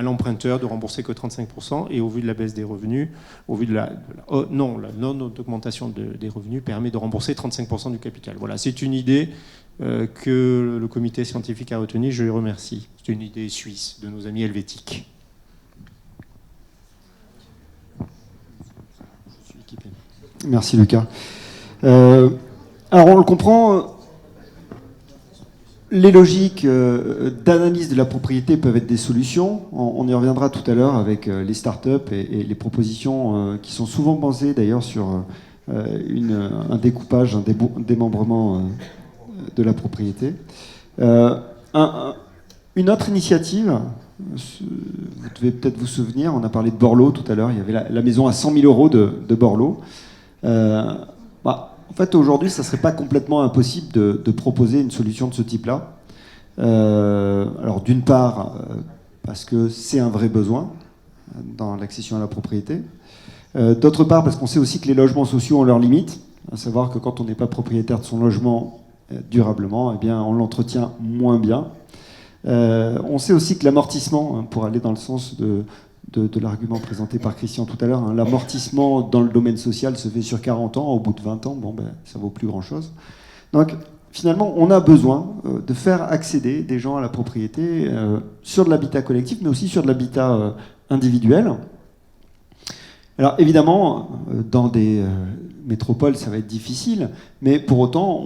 l'emprunteur de rembourser que 35%, et au vu de la baisse des revenus, au vu de la non-augmentation des revenus permet de rembourser 35% du capital. Voilà, c'est une idée que le comité scientifique a retenue, je les remercie. C'est une idée suisse de nos amis helvétiques. Merci Lucas. Alors on le comprend, les logiques d'analyse de la propriété peuvent être des solutions. On y reviendra tout à l'heure avec les startups et les propositions qui sont souvent basées d'ailleurs sur un découpage, un démembrement de la propriété. Une autre initiative, vous devez peut-être vous souvenir, on a parlé de Borloo tout à l'heure, il y avait la maison à 100 000 euros de Borloo. En fait, aujourd'hui, ça ne serait pas complètement impossible de proposer une solution de ce type-là. Alors, d'une part, parce que c'est un vrai besoin dans l'accession à la propriété. D'autre part, parce qu'on sait aussi que les logements sociaux ont leurs limites, à savoir que quand on n'est pas propriétaire de son logement durablement, eh bien, on l'entretient moins bien. On sait aussi que l'amortissement, pour aller dans le sens de l'argument présenté par Christian tout à l'heure, hein, l'amortissement dans le domaine social se fait sur 40 ans, au bout de 20 ans, ça vaut plus grand-chose. Donc, finalement, on a besoin de faire accéder des gens à la propriété sur de l'habitat collectif, mais aussi sur de l'habitat individuel. Alors, évidemment, dans des métropoles, ça va être difficile, mais pour autant,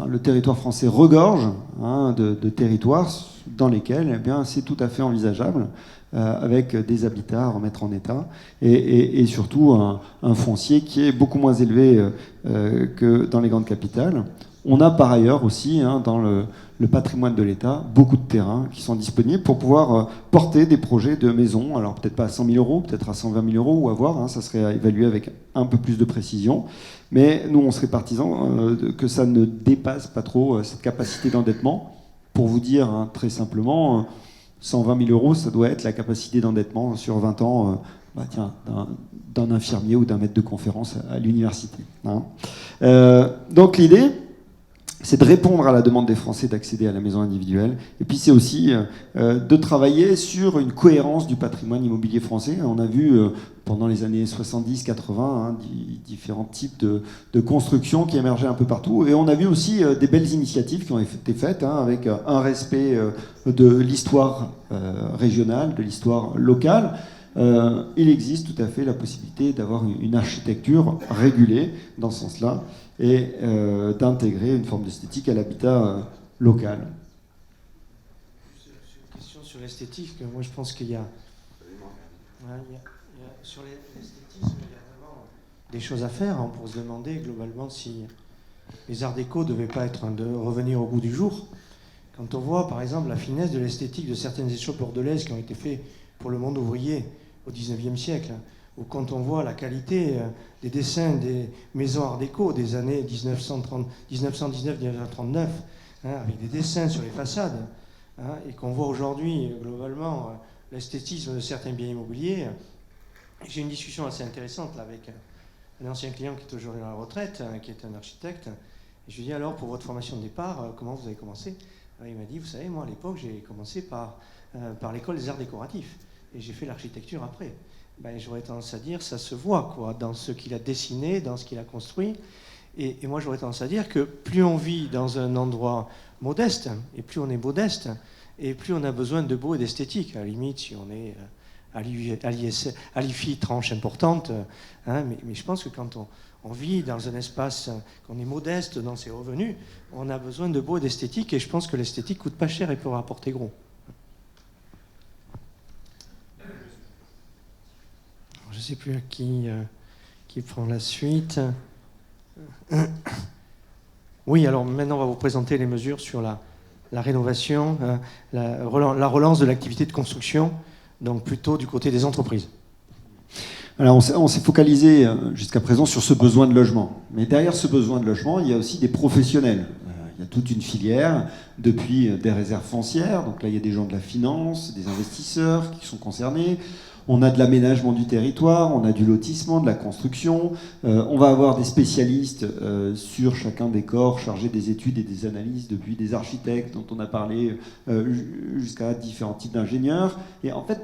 le territoire français regorge de territoires dans lesquels eh bien, c'est tout à fait envisageable, avec des habitats à remettre en état, et surtout un foncier qui est beaucoup moins élevé que dans les grandes capitales. On a par ailleurs aussi, dans le patrimoine de l'État, beaucoup de terrains qui sont disponibles pour pouvoir porter des projets de maisons, alors peut-être pas à 100 000 euros, peut-être à 120 000 euros, ou à voir, ça serait évalué avec un peu plus de précision. Mais nous, on serait partisans que ça ne dépasse pas trop cette capacité d'endettement. Pour vous dire très simplement, 120 000 euros, ça doit être la capacité d'endettement sur 20 ans d'un infirmier ou d'un maître de conférence à l'université. Donc l'idée, c'est de répondre à la demande des Français d'accéder à la maison individuelle. Et puis c'est aussi de travailler sur une cohérence du patrimoine immobilier français. On a vu pendant les années 70-80 différents types de constructions qui émergeaient un peu partout. Et on a vu aussi des belles initiatives qui ont été faites avec un respect de l'histoire régionale, de l'histoire locale. Il existe tout à fait la possibilité d'avoir une architecture régulée dans ce sens-là, et d'intégrer une forme d'esthétique à l'habitat local. Une question sur l'esthétique, moi je pense qu'il y a... sur l'esthétisme, il y a vraiment des choses à faire pour se demander globalement si les arts déco ne devaient pas revenir au goût du jour, Quand on voit, par exemple, la finesse de l'esthétique de certaines échoppes bordelaises qui ont été faites pour le monde ouvrier au XIXe siècle, ou quand on voit la qualité des dessins des maisons art déco des années 1919-1939, avec des dessins sur les façades, et qu'on voit aujourd'hui, globalement, l'esthétisme de certains biens immobiliers. J'ai une discussion assez intéressante là, avec un ancien client qui est aujourd'hui à la retraite, qui est un architecte, et je lui dis alors, pour votre formation de départ, comment vous avez commencé? Alors, il m'a dit, vous savez, moi à l'époque, j'ai commencé par l'école des arts décoratifs, et j'ai fait l'architecture après. Ben, j'aurais tendance à dire, ça se voit quoi, dans ce qu'il a dessiné, dans ce qu'il a construit. Et moi, j'aurais tendance à dire que plus on vit dans un endroit modeste, et plus on est modeste, et plus on a besoin de beau et d'esthétique. À la limite, si on est à l'IFI, tranche importante, mais je pense que quand on vit dans un espace, qu'on est modeste dans ses revenus, on a besoin de beau et d'esthétique, et je pense que l'esthétique coûte pas cher et peut rapporter gros. Je ne sais plus à qui prend la suite. Oui, alors maintenant on va vous présenter les mesures sur la rénovation, la relance de l'activité de construction, donc plutôt du côté des entreprises. Alors on s'est focalisé jusqu'à présent sur ce besoin de logement. Mais derrière ce besoin de logement, il y a aussi des professionnels. Il y a toute une filière, depuis des réserves foncières, donc là il y a des gens de la finance, des investisseurs qui sont concernés. On a de l'aménagement du territoire, on a du lotissement, de la construction. On va avoir des spécialistes sur chacun des corps chargés des études et des analyses, depuis des architectes dont on a parlé jusqu'à différents types d'ingénieurs. Et en fait,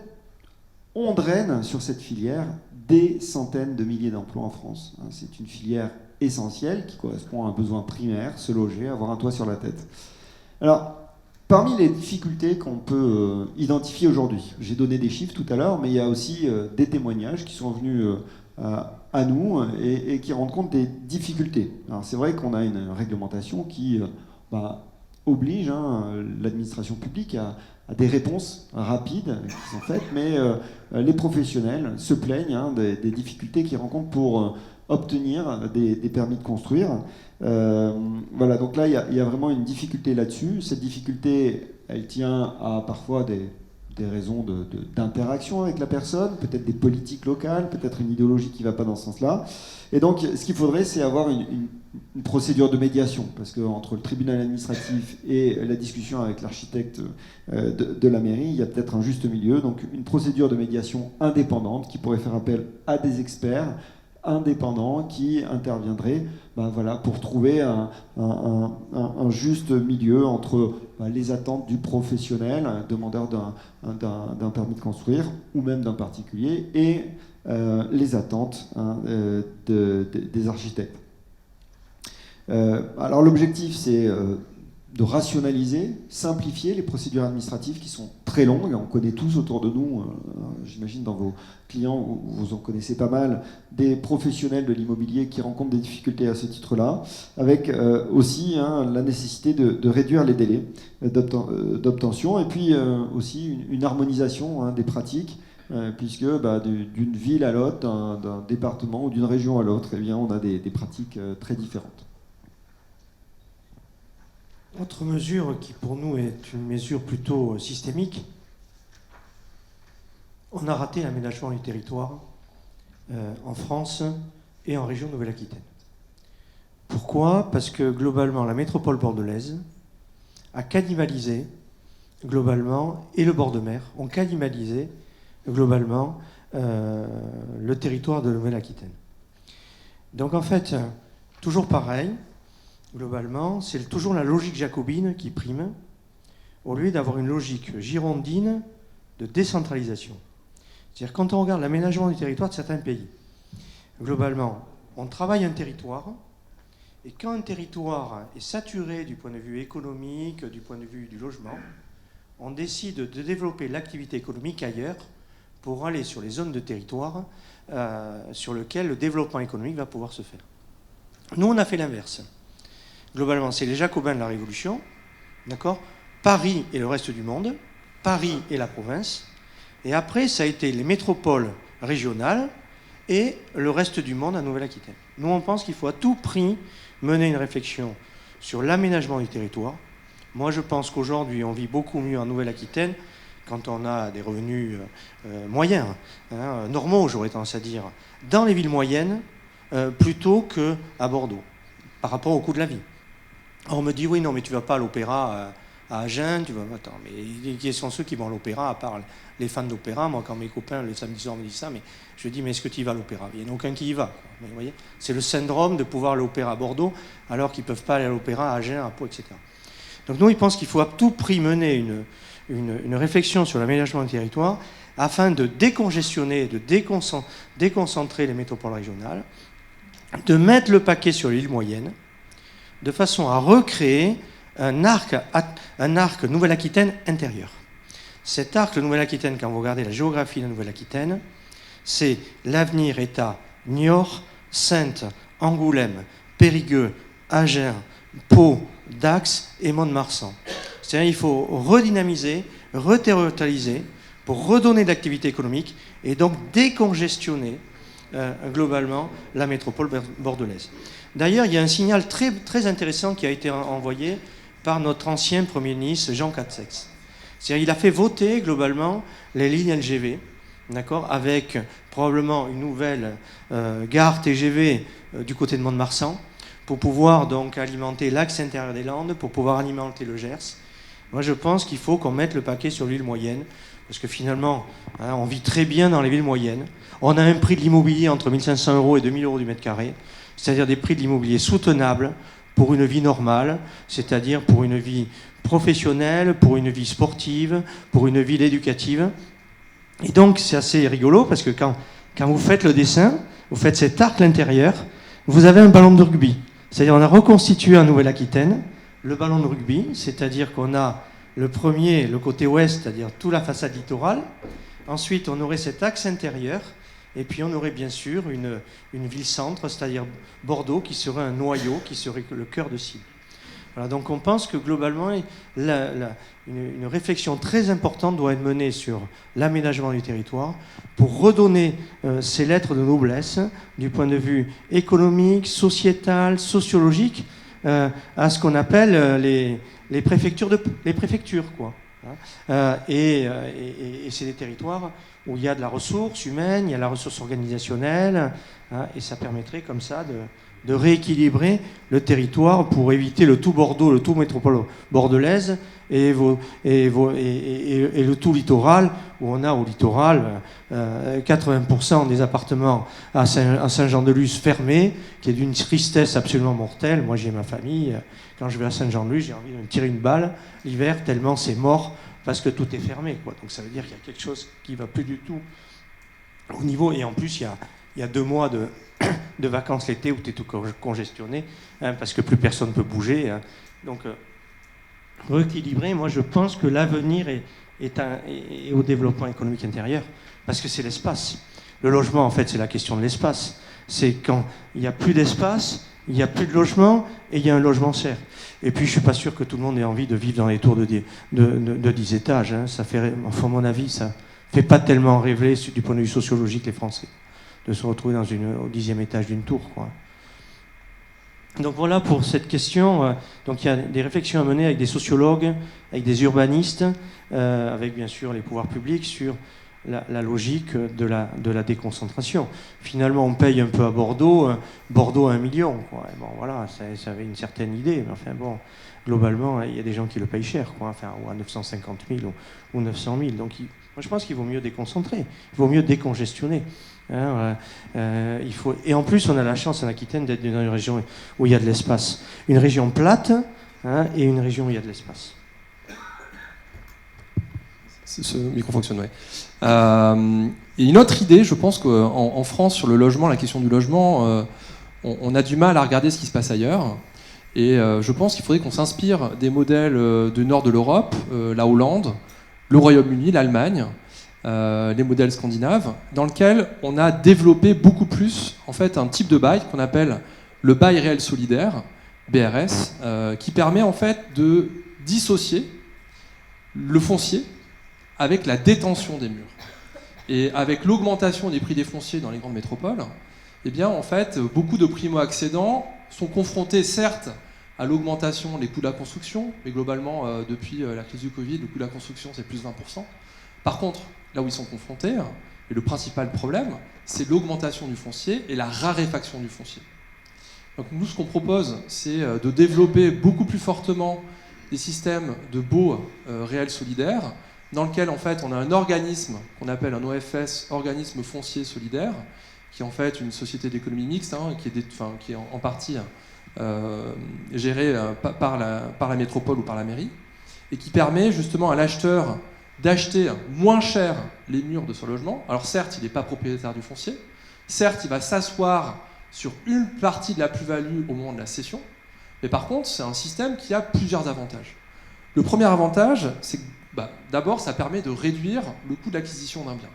on draine sur cette filière des centaines de milliers d'emplois en France. C'est une filière essentielle qui correspond à un besoin primaire, se loger, avoir un toit sur la tête. Alors, parmi les difficultés qu'on peut identifier aujourd'hui, j'ai donné des chiffres tout à l'heure, mais il y a aussi des témoignages qui sont venus à nous et qui rendent compte des difficultés. Alors c'est vrai qu'on a une réglementation qui oblige l'administration publique à des réponses rapides qui sont faites, mais les professionnels se plaignent des difficultés qu'ils rencontrent pour obtenir des permis de construire. Voilà, donc là, il y a vraiment une difficulté là-dessus. Cette difficulté, elle tient à parfois des raisons d'interaction avec la personne, peut-être des politiques locales, peut-être une idéologie qui ne va pas dans ce sens-là. Et donc, ce qu'il faudrait, c'est avoir une procédure de médiation, parce qu'entre le tribunal administratif et la discussion avec l'architecte de la mairie, il y a peut-être un juste milieu. Donc, une procédure de médiation indépendante qui pourrait faire appel à des experts indépendants qui interviendraient pour trouver un juste milieu entre les attentes du professionnel, demandeur d'un permis de construire, ou même d'un particulier, et les attentes des architectes. Alors l'objectif, c'est de rationaliser, simplifier les procédures administratives qui sont très longues. On connaît tous autour de nous, j'imagine dans vos clients, vous en connaissez pas mal, des professionnels de l'immobilier qui rencontrent des difficultés à ce titre-là, avec aussi la nécessité de réduire les délais d'obtention, et puis aussi une harmonisation des pratiques, puisque d'une ville à l'autre, d'un département ou d'une région à l'autre, on a des pratiques très différentes. Autre mesure qui pour nous est une mesure plutôt systémique, on a raté l'aménagement du territoire en France et en région Nouvelle-Aquitaine. Pourquoi? Parce que globalement la métropole bordelaise a cannibalisé globalement, et le bord de mer ont cannibalisé globalement le territoire de Nouvelle-Aquitaine. Donc en fait, toujours pareil, globalement, c'est toujours la logique jacobine qui prime, au lieu d'avoir une logique girondine de décentralisation. C'est-à-dire quand on regarde l'aménagement du territoire de certains pays, globalement, on travaille un territoire, et quand un territoire est saturé du point de vue économique, du point de vue du logement, on décide de développer l'activité économique ailleurs pour aller sur les zones de territoire sur lesquelles le développement économique va pouvoir se faire. Nous, on a fait l'inverse. Globalement, c'est les Jacobins de la Révolution, d'accord ? Paris et le reste du monde, Paris et la province, et après, ça a été les métropoles régionales et le reste du monde à Nouvelle-Aquitaine. Nous, on pense qu'il faut à tout prix mener une réflexion sur l'aménagement du territoire Moi, je pense qu'aujourd'hui, on vit beaucoup mieux en Nouvelle-Aquitaine quand on a des revenus moyens, normaux, j'aurais tendance à dire, dans les villes moyennes, plutôt qu'à Bordeaux, par rapport au coût de la vie. On me dit, oui, non, mais tu ne vas pas à l'opéra à Agen, tu vas... Attends, mais qui sont ceux qui vont à l'opéra, à part les fans d'opéra? Moi, quand mes copains, le samedi soir, me disent ça, mais je dis, mais est-ce que tu y vas à l'opéra? Il n'y en a aucun qui y va. Quoi. Mais vous voyez, c'est le syndrome de pouvoir aller à l'opéra à Bordeaux, alors qu'ils ne peuvent pas aller à l'opéra à Agen, à Pau, etc. Donc nous, ils pensent qu'il faut à tout prix mener une réflexion sur l'aménagement du territoire afin de décongestionner, de déconcentrer les métropoles régionales, de mettre le paquet sur l'île moyenne, de façon à recréer un arc Nouvelle-Aquitaine intérieur. Cet arc Nouvelle-Aquitaine, quand vous regardez la géographie de la Nouvelle-Aquitaine, c'est l'avenir est à Niort, Saintes, Angoulême, Périgueux, Agen, Pau, Dax et Mont-de-Marsan. C'est-à-dire qu'il faut redynamiser, reterritorialiser pour redonner de l'activité économique et donc décongestionner globalement la métropole bordelaise. D'ailleurs, il y a un signal très, très intéressant qui a été envoyé par notre ancien Premier ministre Jean Castex. C'est-à-dire qu'il a fait voter globalement les lignes LGV, d'accord, avec probablement une nouvelle gare TGV du côté de Mont-de-Marsan, pour pouvoir donc alimenter l'axe intérieur des Landes, pour pouvoir alimenter le Gers. Moi, je pense qu'il faut qu'on mette le paquet sur l'île moyenne, parce que finalement, on vit très bien dans les villes moyennes. On a un prix de l'immobilier entre 1 500 € et 2 000 € du mètre carré, c'est-à-dire des prix de l'immobilier soutenables pour une vie normale, c'est-à-dire pour une vie professionnelle, pour une vie sportive, pour une vie éducative. Et donc, c'est assez rigolo, parce que quand vous faites le dessin, vous faites cet arc à l'intérieur, vous avez un ballon de rugby. C'est-à-dire on a reconstitué en Nouvelle-Aquitaine le ballon de rugby, c'est-à-dire qu'on a le premier, le côté ouest, c'est-à-dire toute la façade littorale. Ensuite, on aurait cet axe intérieur. Et puis, on aurait bien sûr une ville-centre, c'est-à-dire Bordeaux, qui serait un noyau, qui serait le cœur de cible. Voilà, donc, on pense que globalement, une réflexion très importante doit être menée sur l'aménagement du territoire pour redonner ces lettres de noblesse du point de vue économique, sociétal, sociologique, à ce qu'on appelle les préfectures, quoi. Et c'est des territoires où il y a de la ressource humaine, il y a de la ressource organisationnelle, et ça permettrait comme ça de rééquilibrer le territoire pour éviter le tout Bordeaux, le tout métropole bordelaise et le tout littoral, où on a au littoral 80% des appartements à Saint-Jean-de-Luz fermés, qui est d'une tristesse absolument mortelle. Moi, j'ai ma famille, quand je vais à Saint-Jean-de-Luz, j'ai envie de me tirer une balle l'hiver, tellement c'est mort, parce que tout est fermé, quoi. Donc ça veut dire qu'il y a quelque chose qui ne va plus du tout au niveau. Et en plus, il y a 2 mois de vacances l'été où tu es tout congestionné, parce que plus personne ne peut bouger. Donc, rééquilibrer, moi je pense que l'avenir est au développement économique intérieur, parce que c'est l'espace. Le logement, en fait, c'est la question de l'espace. C'est quand il n'y a plus d'espace, il n'y a plus de logement, et il y a un logement serre. Et puis, je ne suis pas sûr que tout le monde ait envie de vivre dans les tours de 10 étages. Ça fait, enfin, à mon avis, ça ne fait pas tellement rêver, du point de vue sociologique, les Français, de se retrouver au 10e étage d'une tour, quoi. Donc voilà pour cette question. Donc il y a des réflexions à mener avec des sociologues, avec des urbanistes, avec bien sûr les pouvoirs publics sur la logique de la déconcentration. Finalement, on paye un peu à Bordeaux. Bordeaux à 1 million, quoi. Et bon, voilà, ça avait une certaine idée. Mais enfin bon, globalement, il y a des gens qui le payent cher, quoi. Enfin, ou à 950 000 ou 900 000. Donc moi, je pense qu'il vaut mieux déconcentrer. Il vaut mieux décongestionner. Et en plus, on a la chance en Aquitaine d'être dans une région où il y a de l'espace. Une région plate, et une région où il y a de l'espace. Ce micro fonctionne, oui. Et une autre idée, je pense qu'en France, sur le logement, la question du logement, on a du mal à regarder ce qui se passe ailleurs. Et je pense qu'il faudrait qu'on s'inspire des modèles du nord de l'Europe, la Hollande, le Royaume-Uni, l'Allemagne, les modèles scandinaves, dans lesquels on a développé beaucoup plus en fait, un type de bail qu'on appelle le bail réel solidaire, BRS, qui permet en fait de dissocier le foncier avec la détention des murs. Et avec l'augmentation des prix des fonciers dans les grandes métropoles, eh bien, en fait, beaucoup de primo-accédants sont confrontés certes à l'augmentation des coûts de la construction, mais globalement, depuis la crise du Covid, le coût de la construction, c'est plus 20%. Par contre, là où ils sont confrontés, et le principal problème, c'est l'augmentation du foncier et la raréfaction du foncier. Donc nous, ce qu'on propose, c'est de développer beaucoup plus fortement des systèmes de baux réels solidaires, dans lequel en fait on a un organisme qu'on appelle un OFS, organisme foncier solidaire, qui est en fait une société d'économie mixte, qui est en partie gérée par la métropole ou par la mairie, et qui permet justement à l'acheteur d'acheter moins cher les murs de son logement. Alors certes, il n'est pas propriétaire du foncier, certes, il va s'asseoir sur une partie de la plus-value au moment de la cession, mais par contre, c'est un système qui a plusieurs avantages. Le premier avantage, c'est que d'abord, ça permet de réduire le coût d'acquisition d'un bien.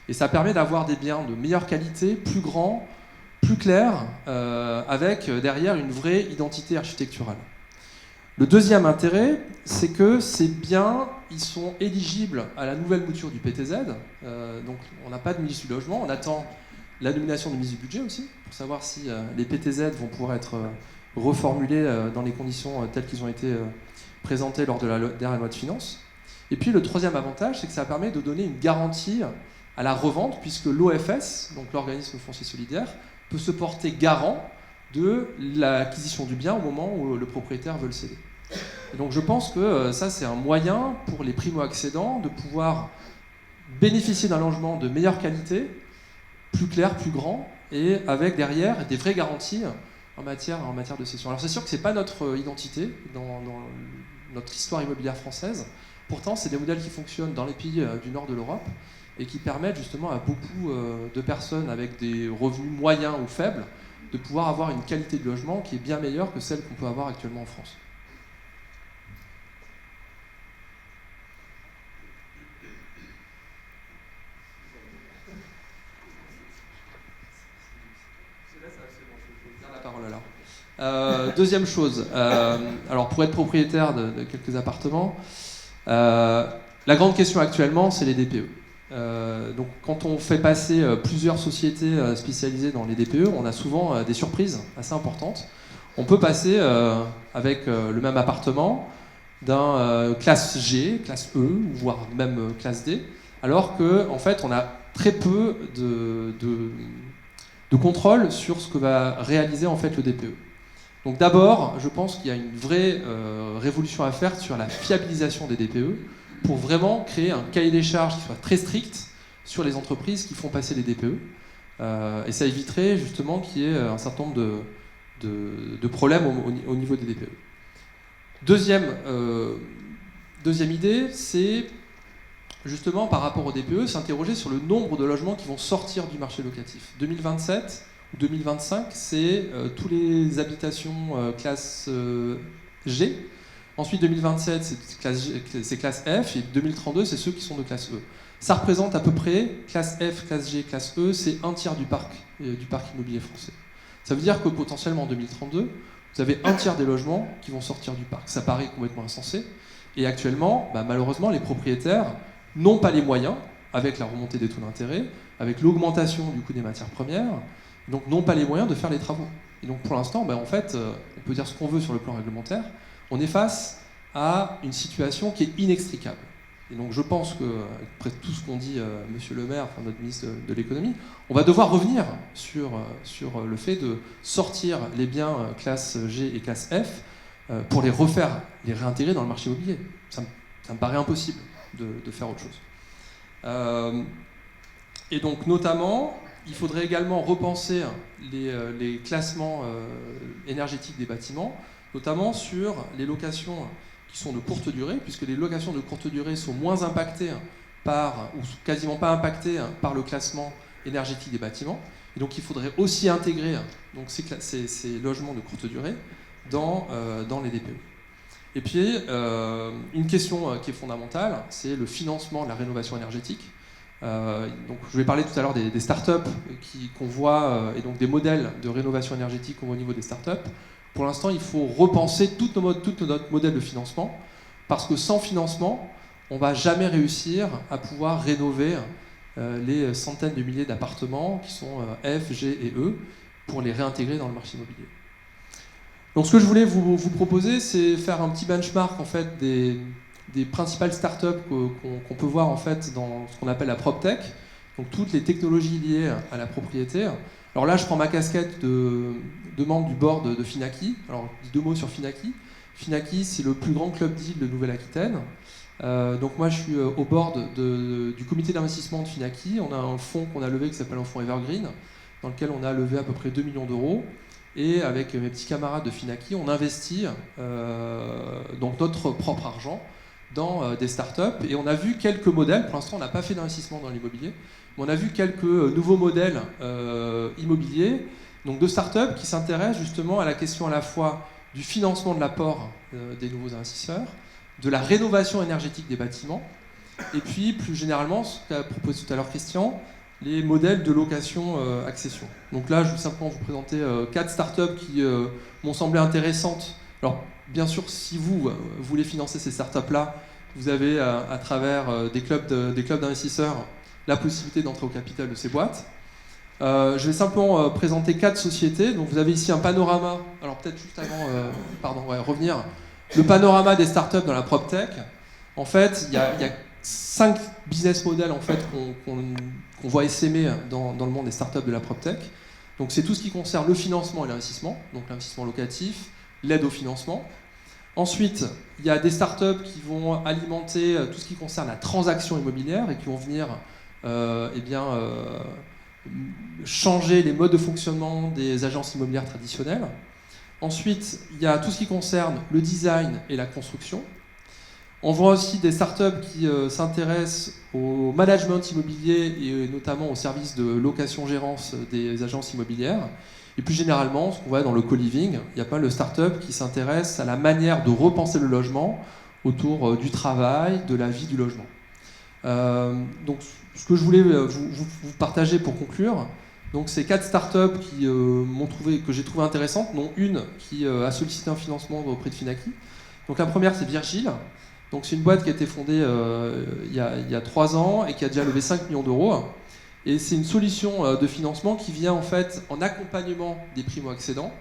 Et ça permet d'avoir des biens de meilleure qualité, plus grands, plus clairs, avec derrière une vraie identité architecturale. Le deuxième intérêt, c'est que ces biens, ils sont éligibles à la nouvelle mouture du PTZ. Donc on n'a pas de ministre du logement, on attend la nomination du ministre du budget aussi, pour savoir si les PTZ vont pouvoir être reformulés dans les conditions telles qu'ils ont été présentées lors de la dernière loi de finances. Et puis le troisième avantage, c'est que ça permet de donner une garantie à la revente, puisque l'OFS, donc l'organisme foncier solidaire, peut se porter garant de l'acquisition du bien au moment où le propriétaire veut le céder. Et donc je pense que ça, c'est un moyen pour les primo-accédants de pouvoir bénéficier d'un logement de meilleure qualité, plus clair, plus grand, et avec derrière des vraies garanties en matière de cession. Alors c'est sûr que ce n'est pas notre identité dans notre histoire immobilière française. Pourtant, c'est des modèles qui fonctionnent dans les pays du nord de l'Europe et qui permettent justement à beaucoup de personnes avec des revenus moyens ou faibles de pouvoir avoir une qualité de logement qui est bien meilleure que celle qu'on peut avoir actuellement en France. Deuxième chose, alors pour être propriétaire de quelques appartements, la grande question actuellement, c'est les DPE. Donc quand on fait passer plusieurs sociétés spécialisées dans les DPE, on a souvent des surprises assez importantes. On peut passer avec le même appartement d'un classe G, classe E, voire même classe D, alors qu'en fait on a très peu de contrôle sur ce que va réaliser en fait le DPE. Donc d'abord, je pense qu'il y a une vraie révolution à faire sur la fiabilisation des DPE pour vraiment créer un cahier des charges qui soit très strict sur les entreprises qui font passer les DPE. Et ça éviterait justement qu'il y ait un certain nombre de problèmes au niveau des DPE. Deuxième idée, c'est justement par rapport au DPE, s'interroger sur le nombre de logements qui vont sortir du marché locatif. 2027 ou 2025, c'est tous les habitations classe G. Ensuite, 2027, c'est classe F, et 2032, c'est ceux qui sont de classe E. Ça représente à peu près, classe F, classe G, classe E, c'est un tiers du parc immobilier français. Ça veut dire que potentiellement en 2032, vous avez un tiers des logements qui vont sortir du parc. Ça paraît complètement insensé. Et actuellement, malheureusement, les propriétaires n'ont pas les moyens, avec la remontée des taux d'intérêt, avec l'augmentation du coût des matières premières, donc n'ont pas les moyens de faire les travaux. Et donc pour l'instant, en fait, on peut dire ce qu'on veut sur le plan réglementaire, on est face à une situation qui est inextricable. Et donc je pense que, après tout ce qu'on dit Monsieur le maire, notre ministre de l'économie, on va devoir revenir sur le fait de sortir les biens classe G et classe F pour les réintégrer dans le marché immobilier. Ça me paraît impossible de faire autre chose. Et donc notamment, il faudrait également repenser les classements énergétiques des bâtiments, notamment sur les locations qui sont de courte durée, puisque les locations de courte durée sont moins impactées ou quasiment pas impactées par le classement énergétique des bâtiments. Et donc il faudrait aussi intégrer donc, ces logements de courte durée dans les DPE. Et puis, une question qui est fondamentale, c'est le financement de la rénovation énergétique. Donc, je vais parler tout à l'heure des startups qu'on voit, et donc des modèles de rénovation énergétique au niveau des startups. Pour l'instant, il faut repenser tout notre modèle de financement, parce que sans financement, on ne va jamais réussir à pouvoir rénover les centaines de milliers d'appartements qui sont F, G et E pour les réintégrer dans le marché immobilier. Donc ce que je voulais vous proposer, c'est faire un petit benchmark en fait, des principales startups qu'on peut voir en fait, dans ce qu'on appelle la PropTech, donc toutes les technologies liées à la propriété. Alors là, je prends ma casquette de membre du board de Finaki. Alors, je dis 2 mots sur Finaki. Finaki, c'est le plus grand club deal de Nouvelle-Aquitaine. Donc moi, je suis au board du comité d'investissement de Finaki. On a un fonds qu'on a levé qui s'appelle un fonds Evergreen, dans lequel on a levé à peu près 2 millions d'euros. Et avec mes petits camarades de Finaki, on investit donc notre propre argent dans des startups. Et on a vu quelques modèles. Pour l'instant, on n'a pas fait d'investissement dans l'immobilier. Mais on a vu quelques nouveaux modèles immobiliers, donc de startups qui s'intéressent justement à la question à la fois du financement de l'apport des nouveaux investisseurs, de la rénovation énergétique des bâtiments, et puis plus généralement, ce qu'a proposé tout à l'heure Christian, les modèles de location-accession. Donc là, je vais simplement vous présenter 4 startups qui m'ont semblé intéressantes. Alors, bien sûr, si vous voulez financer ces startups-là, vous avez à travers des clubs d'investisseurs la possibilité d'entrer au capital de ces boîtes. Je vais simplement présenter 4 sociétés. Donc vous avez ici un panorama. Alors peut-être juste avant, revenir. Le panorama des startups dans la PropTech. En fait, il y a 5 business models en fait, qu'on voit essaimer dans le monde des startups de la PropTech. Donc c'est tout ce qui concerne le financement et l'investissement, donc l'investissement locatif, l'aide au financement. Ensuite, il y a des startups qui vont alimenter tout ce qui concerne la transaction immobilière et qui vont venir changer les modes de fonctionnement des agences immobilières traditionnelles. Ensuite, il y a tout ce qui concerne le design et la construction. On voit aussi des startups qui s'intéressent au management immobilier et notamment au service de location-gérance des agences immobilières. Et plus généralement, ce qu'on voit dans le co-living, il y a pas mal de startups qui s'intéressent à la manière de repenser le logement autour du travail, de la vie du logement. Donc, ce que je voulais vous partager pour conclure, donc ces 4 startups que j'ai trouvé intéressantes, dont une qui a sollicité un financement auprès de Finaki. Donc la première, c'est Virgile. Donc c'est une boîte qui a été fondée il y a 3 ans et qui a déjà levé 5 millions d'euros. Et c'est une solution de financement qui vient en fait en accompagnement des primo-accédants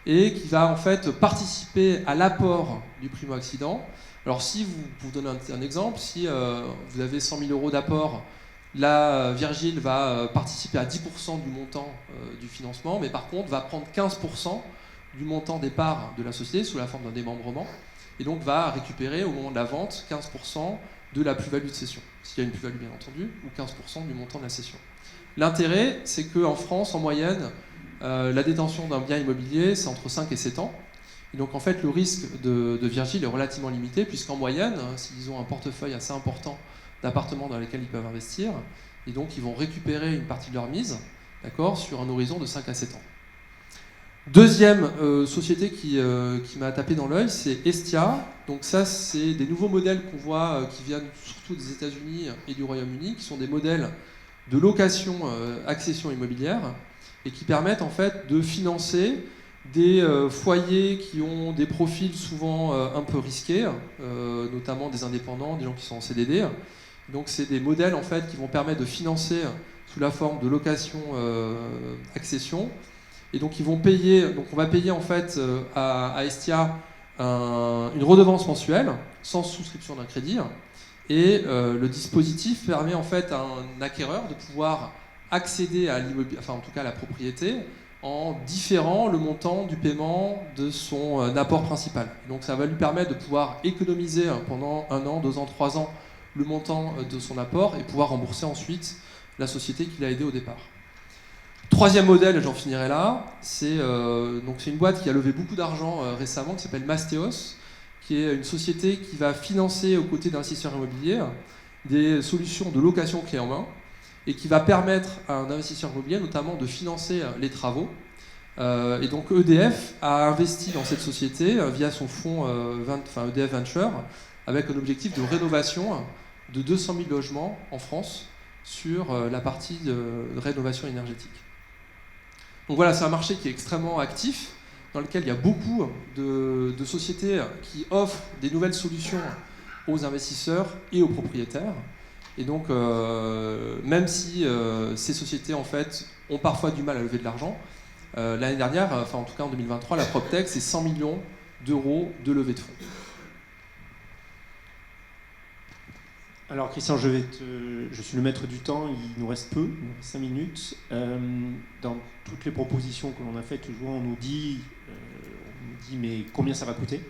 et qui va en fait participer à l'apport du primo-accédant. Alors si vous donnez un exemple, si vous avez 100 000 euros d'apport, là Virgile va participer à 10% du montant du financement, mais par contre va prendre 15% du montant des parts de la société sous la forme d'un démembrement, et donc va récupérer au moment de la vente 15% de la plus-value de cession, s'il y a une plus-value bien entendu, ou 15% du montant de la cession. L'intérêt, c'est qu'en France, en moyenne, la détention d'un bien immobilier, c'est entre 5 et 7 ans. Et donc en fait, le risque de Virgile est relativement limité, puisqu'en moyenne, s'ils ont un portefeuille assez important d'appartements dans lesquels ils peuvent investir, et donc ils vont récupérer une partie de leur mise, d'accord, sur un horizon de 5 à 7 ans. Deuxième société qui m'a tapé dans l'œil, c'est Estia. Donc ça, c'est des nouveaux modèles qu'on voit qui viennent surtout des États-Unis et du Royaume-Uni, qui sont des modèles de location accession immobilière et qui permettent en fait de financer des foyers qui ont des profils souvent un peu risqués, notamment des indépendants, des gens qui sont en CDD. Donc c'est des modèles en fait qui vont permettre de financer sous la forme de location accession. Et donc ils vont payer, donc on va payer en fait à Estia une redevance mensuelle sans souscription d'un crédit. Et le dispositif permet en fait à un acquéreur de pouvoir accéder à l'immobilier, enfin en tout cas à la propriété, en différant le montant du paiement de son apport principal. Donc ça va lui permettre de pouvoir économiser pendant 1 an, 2 ans, 3 ans le montant de son apport et pouvoir rembourser ensuite la société qui l'a aidé au départ. Troisième modèle, j'en finirai là, c'est une boîte qui a levé beaucoup d'argent récemment, qui s'appelle Mastéos, qui est une société qui va financer aux côtés d'investisseurs immobiliers des solutions de location clé en main et qui va permettre à un investisseur immobilier notamment de financer les travaux. Et donc EDF a investi dans cette société via son fonds EDF Venture avec un objectif de rénovation de 200 000 logements en France sur la partie de rénovation énergétique. Donc voilà, c'est un marché qui est extrêmement actif, dans lequel il y a beaucoup de sociétés qui offrent des nouvelles solutions aux investisseurs et aux propriétaires. Et donc, même si ces sociétés en fait ont parfois du mal à lever de l'argent, L'année dernière, enfin en tout cas en 2023, la PropTech, c'est 100 millions d'euros de levée de fonds. Alors Christian, je suis le maître du temps, il nous reste peu, il nous reste 5 minutes. Dans toutes les propositions que l'on a faites, toujours on nous dit mais combien ça va coûter?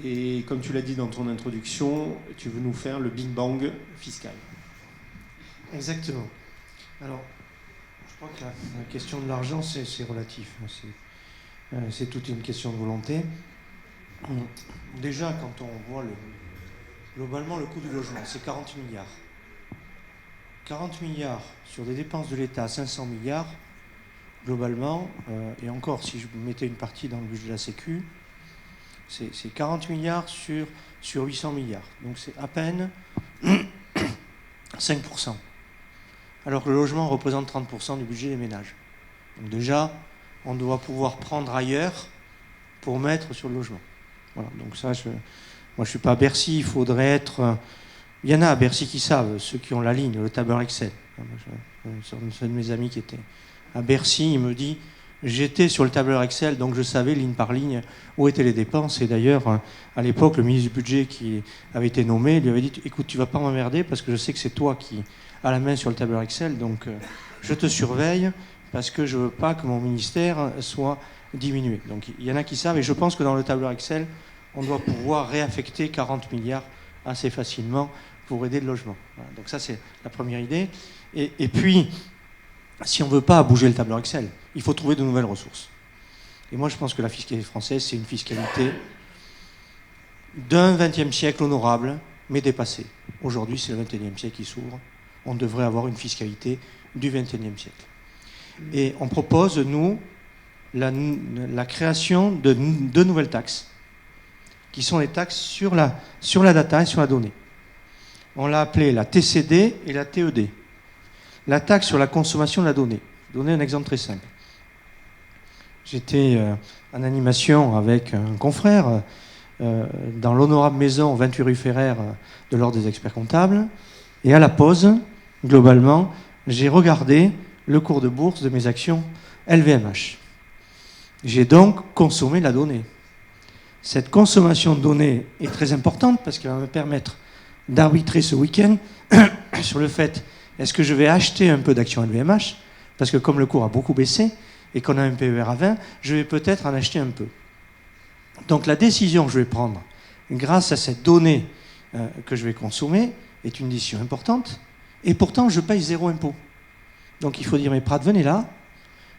Et comme tu l'as dit dans ton introduction, tu veux nous faire le Big Bang fiscal. Exactement. Alors, je crois que la question de l'argent, c'est relatif. C'est toute une question de volonté. Déjà, quand on voit globalement le coût du logement, c'est 40 milliards. 40 milliards sur des dépenses de l'État, 500 milliards, globalement, et encore, si je mettais une partie dans le budget de la Sécu, c'est 40 milliards sur 800 milliards. Donc c'est à peine 5%. Alors que le logement représente 30% du budget des ménages. Donc déjà, on doit pouvoir prendre ailleurs pour mettre sur le logement. Voilà, donc ça, moi je ne suis pas à Bercy, il faudrait être... Il y en a à Bercy qui savent, ceux qui ont la ligne, le tableur Excel. Un de mes amis qui était à Bercy, il me dit... J'étais sur le tableur Excel, donc je savais ligne par ligne où étaient les dépenses. Et d'ailleurs, à l'époque, le ministre du Budget qui avait été nommé lui avait dit « Écoute, tu ne vas pas m'emmerder parce que je sais que c'est toi qui as la main sur le tableur Excel, donc je te surveille parce que je ne veux pas que mon ministère soit diminué. » Donc il y en a qui savent, et je pense que dans le tableur Excel, on doit pouvoir réaffecter 40 milliards assez facilement pour aider le logement. Voilà, donc ça, c'est la première idée. Et puis, si on ne veut pas bouger le tableur Excel, il faut trouver de nouvelles ressources. Et moi, je pense que la fiscalité française, c'est une fiscalité d'un XXe siècle honorable, mais dépassée. Aujourd'hui, c'est le XXIe siècle qui s'ouvre. On devrait avoir une fiscalité du XXIe siècle. Et on propose, nous, la création de deux nouvelles taxes, qui sont les taxes sur la data et sur la donnée. On l'a appelée la TCD et la TED. La taxe sur la consommation de la donnée. Je vais donner un exemple très simple. J'étais en animation avec un confrère dans l'honorable maison 28 rue Ferrer de l'Ordre des experts comptables. Et à la pause, globalement, j'ai regardé le cours de bourse de mes actions LVMH. J'ai donc consommé la donnée. Cette consommation de données est très importante parce qu'elle va me permettre d'arbitrer ce week-end sur le fait est-ce que je vais acheter un peu d'actions LVMH parce que comme le cours a beaucoup baissé et qu'on a un PER à 20, je vais peut-être en acheter un peu. Donc la décision que je vais prendre grâce à cette donnée que je vais consommer est une décision importante et pourtant je paye 0 impôt. Donc il faut dire, mais Prat, venez là,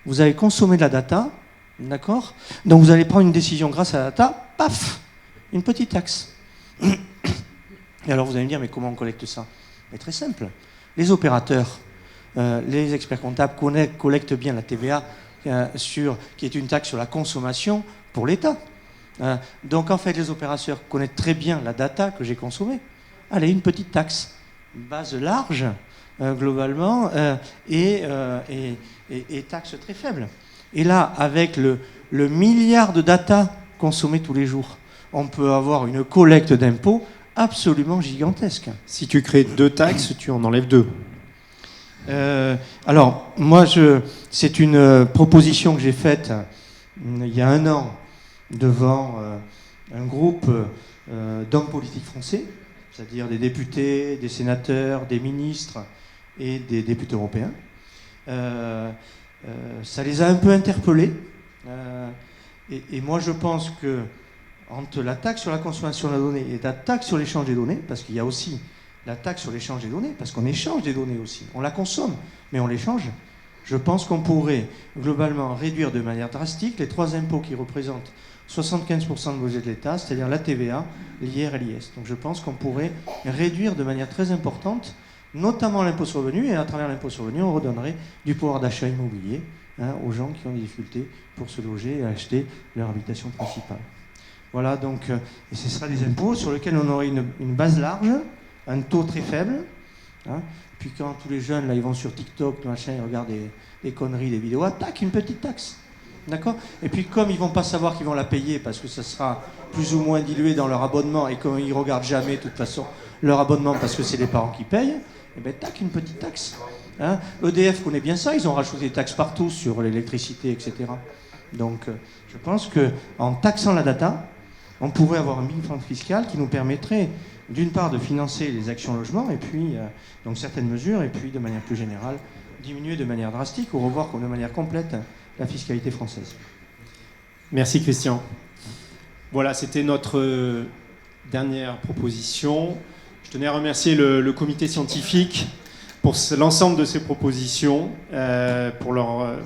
vous avez consommé de la data, d'accord? Donc vous allez prendre une décision grâce à la data, paf, une petite taxe. Et alors vous allez me dire, mais comment on collecte ça? Mais très simple. Les opérateurs, les experts comptables collectent bien la TVA qui est une taxe sur la consommation pour l'État. Donc en fait, les opérateurs connaissent très bien la data que j'ai consommée. Allez, une petite taxe, base large, globalement, et taxe très faible. Et là, avec le milliard de data consommées tous les jours, on peut avoir une collecte d'impôts absolument gigantesque. Si tu crées 2 taxes, tu en enlèves 2. Alors, moi, c'est une proposition que j'ai faite il y a 1 an devant un groupe d'hommes politiques français, c'est-à-dire des députés, des sénateurs, des ministres et des députés européens. Ça les a un peu interpellés. Et moi, je pense que entre la taxe sur la consommation de la donnée et la taxe sur l'échange des données, parce qu'il y a aussi la taxe sur l'échange des données, parce qu'on échange des données aussi, on la consomme, mais on l'échange, je pense qu'on pourrait globalement réduire de manière drastique les 3 impôts qui représentent 75% du budget de l'État, c'est-à-dire la TVA, l'IR et l'IS. Donc je pense qu'on pourrait réduire de manière très importante, notamment l'impôt sur le revenu, et à travers l'impôt sur le revenu, on redonnerait du pouvoir d'achat immobilier aux gens qui ont des difficultés pour se loger et acheter leur habitation principale. Voilà, donc, et ce sera des impôts sur lesquels on aurait une base large, un taux très faible. Puis quand tous les jeunes, là, ils vont sur TikTok, machin, ils regardent des conneries, des vidéos, tac, une petite taxe. D'accord? Et puis comme ils ne vont pas savoir qu'ils vont la payer parce que ça sera plus ou moins dilué dans leur abonnement et comme ils ne regardent jamais, de toute façon, leur abonnement parce que c'est les parents qui payent, et bien tac, une petite taxe. Hein. EDF connaît bien ça, ils ont rajouté des taxes partout sur l'électricité, etc. Donc je pense qu'en taxant la data, on pourrait avoir un big-fond fiscal qui nous permettrait d'une part de financer les actions logement, et puis donc certaines mesures, et puis de manière plus générale, diminuer de manière drastique ou revoir de manière complète la fiscalité française. Merci Christian. Voilà, c'était notre dernière proposition. Je tenais à remercier le comité scientifique pour l'ensemble de ces propositions, pour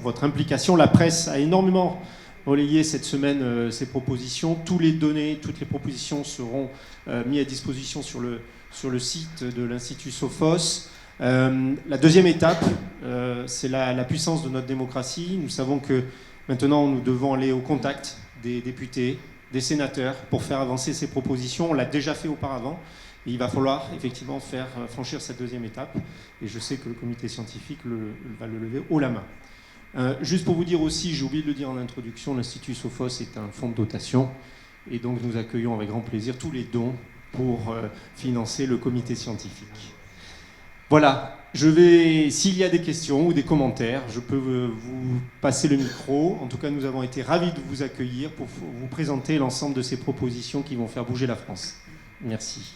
votre implication. La presse a énormément relayé cette semaine ces propositions. Toutes les données, toutes les propositions seront mises à disposition sur le site de l'Institut Sophos. La deuxième étape, c'est la puissance de notre démocratie. Nous savons que maintenant, nous devons aller au contact des députés, des sénateurs, pour faire avancer ces propositions. On l'a déjà fait auparavant. Et il va falloir effectivement faire franchir cette deuxième étape. Et je sais que le comité scientifique va le lever haut la main. Juste pour vous dire aussi, j'ai oublié de le dire en introduction, l'Institut Sophos est un fonds de dotation. Et donc nous accueillons avec grand plaisir tous les dons pour financer le comité scientifique. Voilà, s'il y a des questions ou des commentaires, je peux vous passer le micro. En tout cas, nous avons été ravis de vous accueillir pour vous présenter l'ensemble de ces propositions qui vont faire bouger la France. Merci.